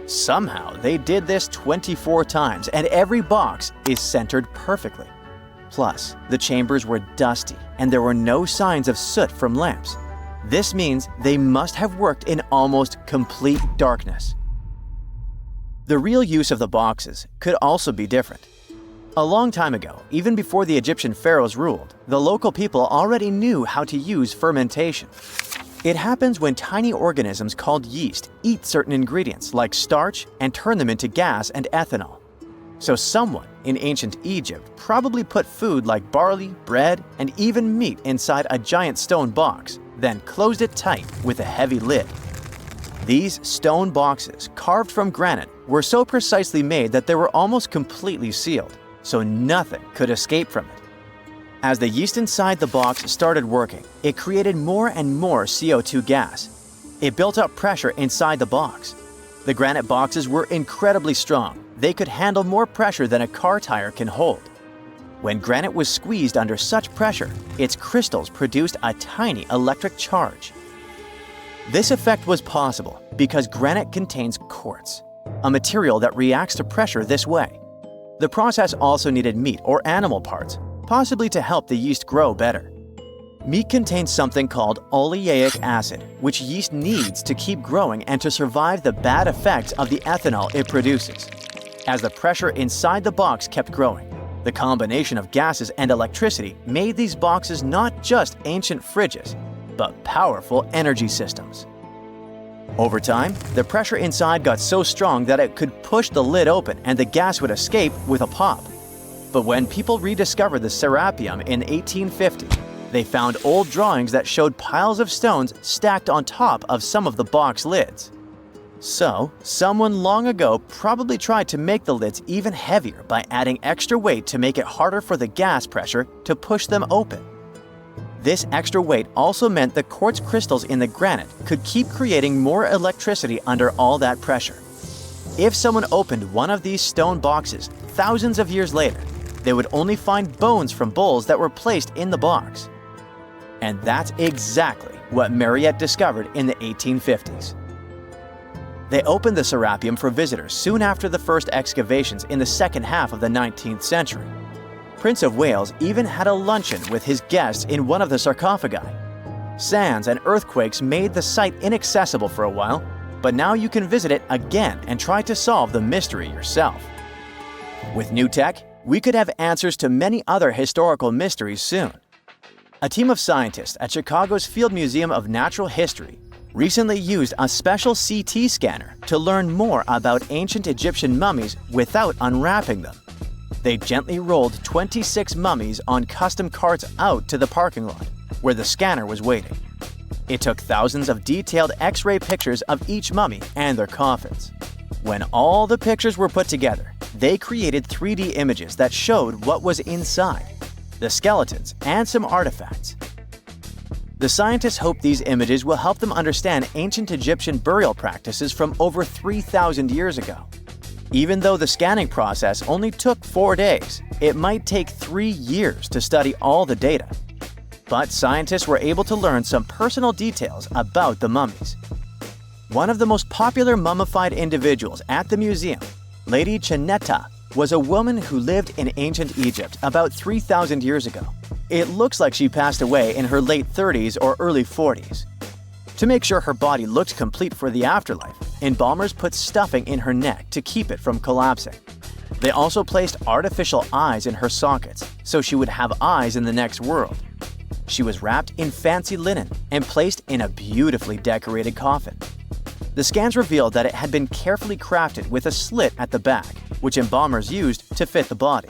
[SPEAKER 6] Somehow, they did this 24 times, and every box is centered perfectly. Plus, the chambers were dusty, and there were no signs of soot from lamps. This means they must have worked in almost complete darkness. The real use of the boxes could also be different. A long time ago, even before the Egyptian pharaohs ruled, the local people already knew how to use fermentation. It happens when tiny organisms called yeast eat certain ingredients like starch and turn them into gas and ethanol. So someone in ancient Egypt probably put food like barley, bread, and even meat inside a giant stone box, then closed it tight with a heavy lid. These stone boxes, carved from granite, were so precisely made that they were almost completely sealed, so nothing could escape from it. As the yeast inside the box started working, it created more and more CO2 gas. It built up pressure inside the box. The granite boxes were incredibly strong. They could handle more pressure than a car tire can hold. When granite was squeezed under such pressure, its crystals produced a tiny electric charge. This effect was possible because granite contains quartz, a material that reacts to pressure this way. The process also needed meat or animal parts, possibly to help the yeast grow better. Meat contains something called oleic acid, which yeast needs to keep growing and to survive the bad effects of the ethanol it produces. As the pressure inside the box kept growing, the combination of gases and electricity made these boxes not just ancient fridges, but powerful energy systems. Over time, the pressure inside got so strong that it could push the lid open and the gas would escape with a pop. But when people rediscovered the Serapeum in 1850, they found old drawings that showed piles of stones stacked on top of some of the box lids. So, someone long ago probably tried to make the lids even heavier by adding extra weight to make it harder for the gas pressure to push them open. This extra weight also meant the quartz crystals in the granite could keep creating more electricity under all that pressure. If someone opened one of these stone boxes thousands of years later, they would only find bones from bulls that were placed in the box. And that's exactly what Mariette discovered in the 1850s. They opened the Serapeum for visitors soon after the first excavations in the second half of the 19th century. Prince of Wales even had a luncheon with his guests in one of the sarcophagi. Sands and earthquakes made the site inaccessible for a while, but now you can visit it again and try to solve the mystery yourself. With new tech, we could have answers to many other historical mysteries soon. A team of scientists at Chicago's Field Museum of Natural History recently used a special CT scanner to learn more about ancient Egyptian mummies without unwrapping them. They gently rolled 26 mummies on custom carts out to the parking lot, where the scanner was waiting. It took thousands of detailed X-ray pictures of each mummy and their coffins. When all the pictures were put together, they created 3D images that showed what was inside, the skeletons, and some artifacts. The scientists hope these images will help them understand ancient Egyptian burial practices from over 3,000 years ago. Even though the scanning process only took 4 days, it might take 3 years to study all the data. But scientists were able to learn some personal details about the mummies. One of the most popular mummified individuals at the museum, Lady Cheneta, was a woman who lived in ancient Egypt about 3,000 years ago. It looks like she passed away in her late 30s or early 40s. To make sure her body looked complete for the afterlife, embalmers put stuffing in her neck to keep it from collapsing. They also placed artificial eyes in her sockets, so she would have eyes in the next world. She was wrapped in fancy linen and placed in a beautifully decorated coffin. The scans revealed that it had been carefully crafted with a slit at the back, which embalmers used to fit the body.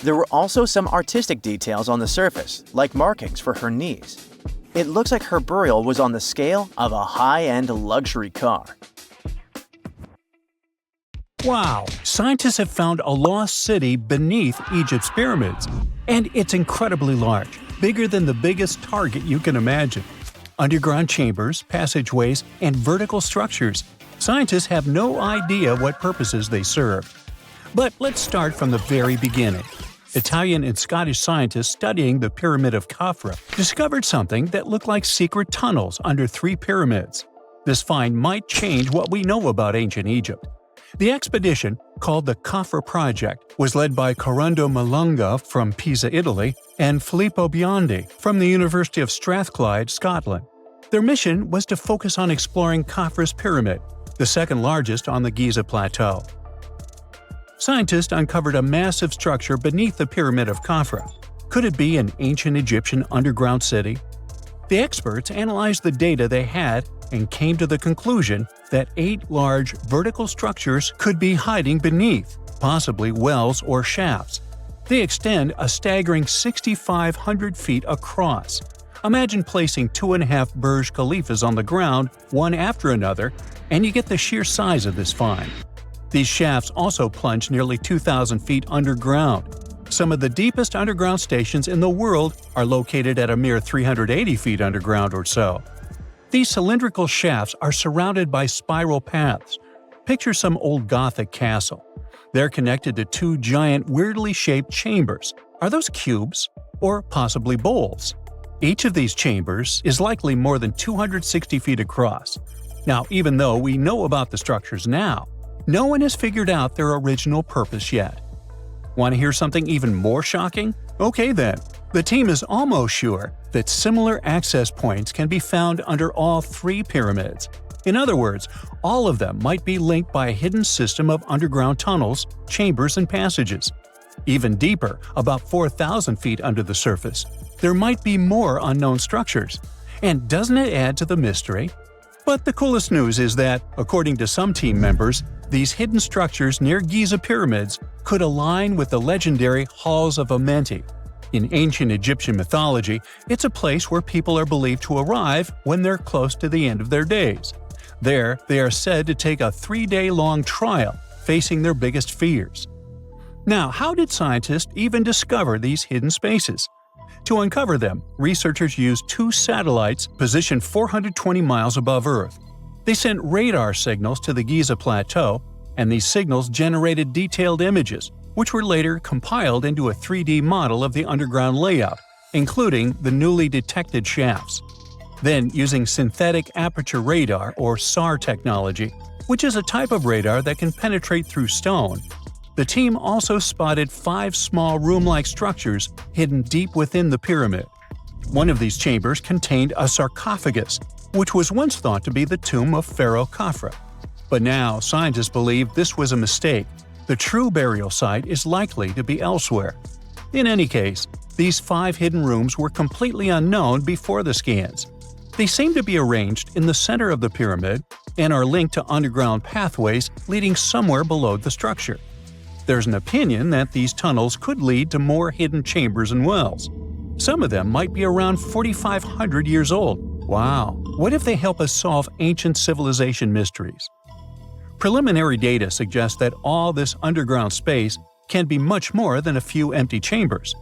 [SPEAKER 6] There were also some artistic details on the surface, like markings for her knees. It looks like her burial was on the scale of a high-end luxury car.
[SPEAKER 2] Wow! Scientists have found a lost city beneath Egypt's pyramids. And it's incredibly large, bigger than the biggest target you can imagine. Underground chambers, passageways, and vertical structures. Scientists have no idea what purposes they served. But let's start from the very beginning. Italian and Scottish scientists studying the Pyramid of Khafra discovered something that looked like secret tunnels under 3 pyramids. This find might change what we know about ancient Egypt. The expedition, called the Khafra Project, was led by Corrado Malunga from Pisa, Italy, and Filippo Biondi from the University of Strathclyde, Scotland. Their mission was to focus on exploring Khafra's pyramid, the second largest on the Giza Plateau. Scientists uncovered a massive structure beneath the Pyramid of Khafra. Could it be an ancient Egyptian underground city? The experts analyzed the data they had and came to the conclusion that 8 large vertical structures could be hiding beneath, possibly wells or shafts. They extend a staggering 6,500 feet across. Imagine placing 2.5 Burj Khalifas on the ground, one after another, and you get the sheer size of this find. These shafts also plunge nearly 2,000 feet underground. Some of the deepest underground stations in the world are located at a mere 380 feet underground or so. These cylindrical shafts are surrounded by spiral paths. Picture some old Gothic castle. They're connected to 2 giant, weirdly shaped chambers. Are those cubes? Or possibly bowls? Each of these chambers is likely more than 260 feet across. Now, even though we know about the structures now, no one has figured out their original purpose yet. Want to hear something even more shocking? Okay then. The team is almost sure that similar access points can be found under all 3 pyramids. In other words, all of them might be linked by a hidden system of underground tunnels, chambers, and passages. Even deeper, about 4,000 feet under the surface, there might be more unknown structures. And doesn't it add to the mystery? But the coolest news is that, according to some team members, these hidden structures near Giza pyramids could align with the legendary Halls of Amenti. In ancient Egyptian mythology, it's a place where people are believed to arrive when they're close to the end of their days. There, they are said to take a 3-day-long trial, facing their biggest fears. Now, how did scientists even discover these hidden spaces? To uncover them, researchers used 2 satellites positioned 420 miles above Earth. They sent radar signals to the Giza Plateau, and these signals generated detailed images, which were later compiled into a 3D model of the underground layout, including the newly detected shafts. Then, using synthetic aperture radar or SAR technology, which is a type of radar that can penetrate through stone, the team also spotted 5 small room-like structures hidden deep within the pyramid. One of these chambers contained a sarcophagus, which was once thought to be the tomb of Pharaoh Khafra. But now, scientists believe this was a mistake. The true burial site is likely to be elsewhere. In any case, these 5 hidden rooms were completely unknown before the scans. They seem to be arranged in the center of the pyramid and are linked to underground pathways leading somewhere below the structure. There's an opinion that these tunnels could lead to more hidden chambers and wells. Some of them might be around 4,500 years old. Wow! What if they help us solve ancient civilization mysteries? Preliminary data suggests that all this underground space can be much more than a few empty chambers.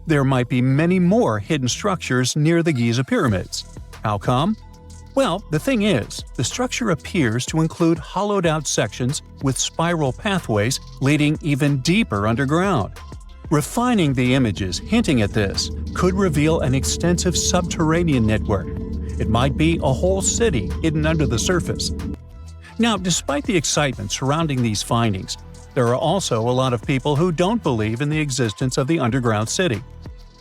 [SPEAKER 2] There might be many more hidden structures near the Giza pyramids. How come? Well, the thing is, the structure appears to include hollowed-out sections with spiral pathways leading even deeper underground. Refining the images hinting at this could reveal an extensive subterranean network. It might be a whole city hidden under the surface. Now, despite the excitement surrounding these findings, there are also a lot of people who don't believe in the existence of the underground city.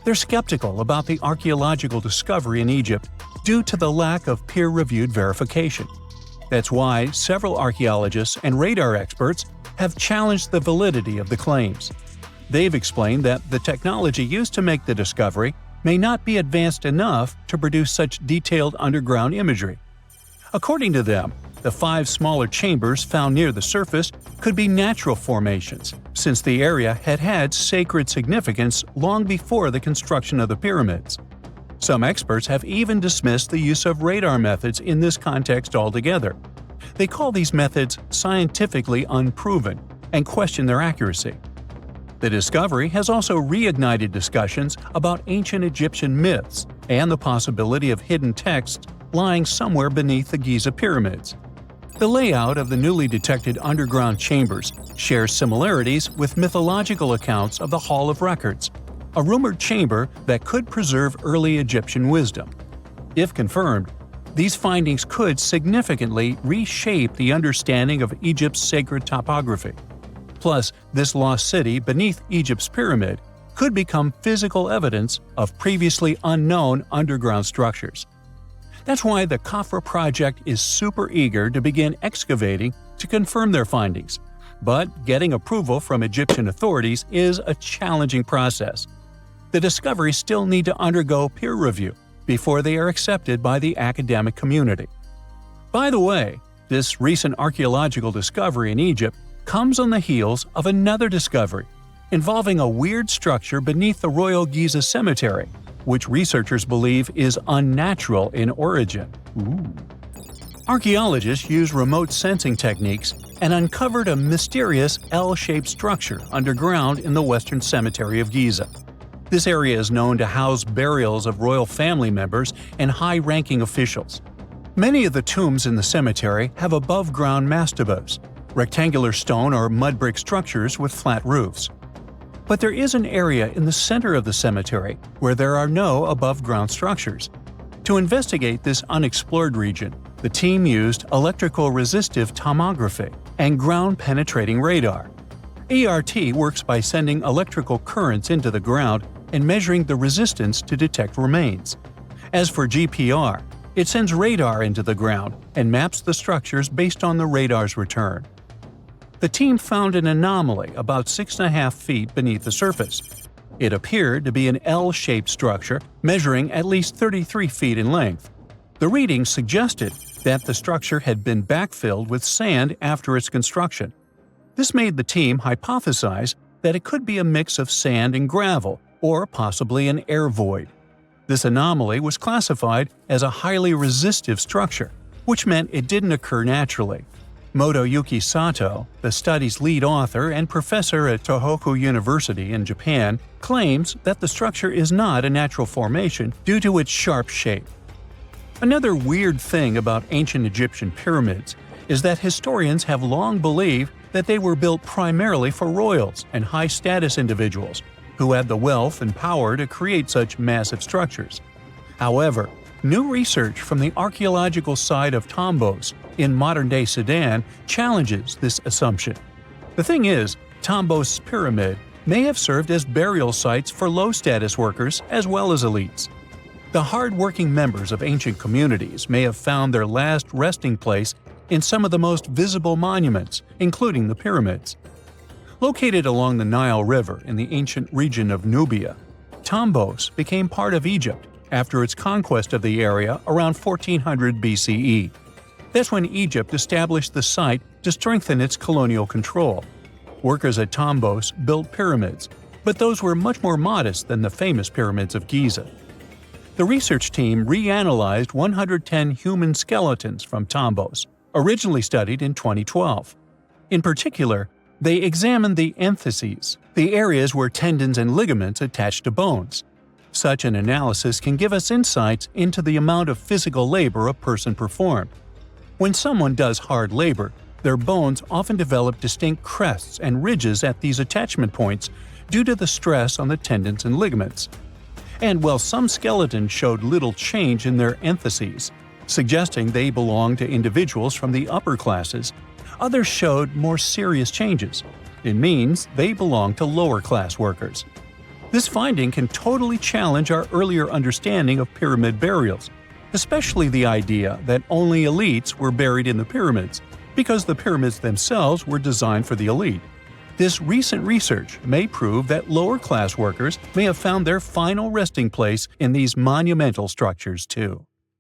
[SPEAKER 2] They're skeptical about the archaeological discovery in Egypt due to the lack of peer-reviewed verification. That's why several archaeologists and radar experts have challenged the validity of the claims. They've explained that the technology used to make the discovery may not be advanced enough to produce such detailed underground imagery. According to them, the 5 smaller chambers found near the surface could be natural formations, since the area had had sacred significance long before the construction of the pyramids. Some experts have even dismissed the use of radar methods in this context altogether. They call these methods scientifically unproven and question their accuracy. The discovery has also reignited discussions about ancient Egyptian myths and the possibility of hidden texts lying somewhere beneath the Giza pyramids. The layout of the newly detected underground chambers shares similarities with mythological accounts of the Hall of Records, a rumored chamber that could preserve early Egyptian wisdom. If confirmed, these findings could significantly reshape the understanding of Egypt's sacred topography. Plus, this lost city beneath Egypt's pyramid could become physical evidence of previously unknown underground structures. That's why the Khafra project is super eager to begin excavating to confirm their findings. But getting approval from Egyptian authorities is a challenging process. The discoveries still need to undergo peer review before they are accepted by the academic community. By the way, this recent archaeological discovery in Egypt comes on the heels of another discovery involving a weird structure beneath the Royal Giza Cemetery, which researchers believe is unnatural in origin. Archaeologists used remote sensing techniques and uncovered a mysterious L-shaped structure underground in the Western Cemetery of Giza. This area is known to house burials of royal family members and high-ranking officials. Many of the tombs in the cemetery have above-ground mastabas, rectangular stone or mud brick structures with flat roofs. But there is an area in the center of the cemetery where there are no above-ground structures. To investigate this unexplored region, the team used electrical resistive tomography and ground-penetrating radar. ERT works by sending electrical currents into the ground and measuring the resistance to detect remains. As for GPR, it sends radar into the ground and maps the structures based on the radar's return. The team found an anomaly about 6.5 feet beneath the surface. It appeared to be an L-shaped structure measuring at least 33 feet in length. The readings suggested that the structure had been backfilled with sand after its construction. This made the team hypothesize that it could be a mix of sand and gravel, or possibly an air void. This anomaly was classified as a highly resistive structure, which meant it didn't occur naturally. Motoyuki Sato, the study's lead author and professor at Tohoku University in Japan, claims that the structure is not a natural formation due to its sharp shape. Another weird thing about ancient Egyptian pyramids is that historians have long believed that they were built primarily for royals and high-status individuals who had the wealth and power to create such massive structures. However, new research from the archaeological site of Tombos in modern-day Sudan challenges this assumption. The thing is, Tombos' pyramid may have served as burial sites for low-status workers as well as elites. The hard-working members of ancient communities may have found their last resting place in some of the most visible monuments, including the pyramids. Located along the Nile River in the ancient region of Nubia, Tombos became part of Egypt after its conquest of the area around 1400 BCE. That's when Egypt established the site to strengthen its colonial control. Workers at Tombos built pyramids, but those were much more modest than the famous pyramids of Giza. The research team reanalyzed 110 human skeletons from Tombos, originally studied in 2012. In particular, they examined the entheses, the areas where tendons and ligaments attach to bones. Such an analysis can give us insights into the amount of physical labor a person performed. When someone does hard labor, their bones often develop distinct crests and ridges at these attachment points due to the stress on the tendons and ligaments. And while some skeletons showed little change in their entheses, suggesting they belonged to individuals from the upper classes, others showed more serious changes. It means they belong to lower-class workers. This finding can totally challenge our earlier understanding of pyramid burials, especially the idea that only elites were buried in the pyramids, because the pyramids themselves were designed for the elite. This recent research may prove that lower-class workers may have found their final resting place in these monumental structures too.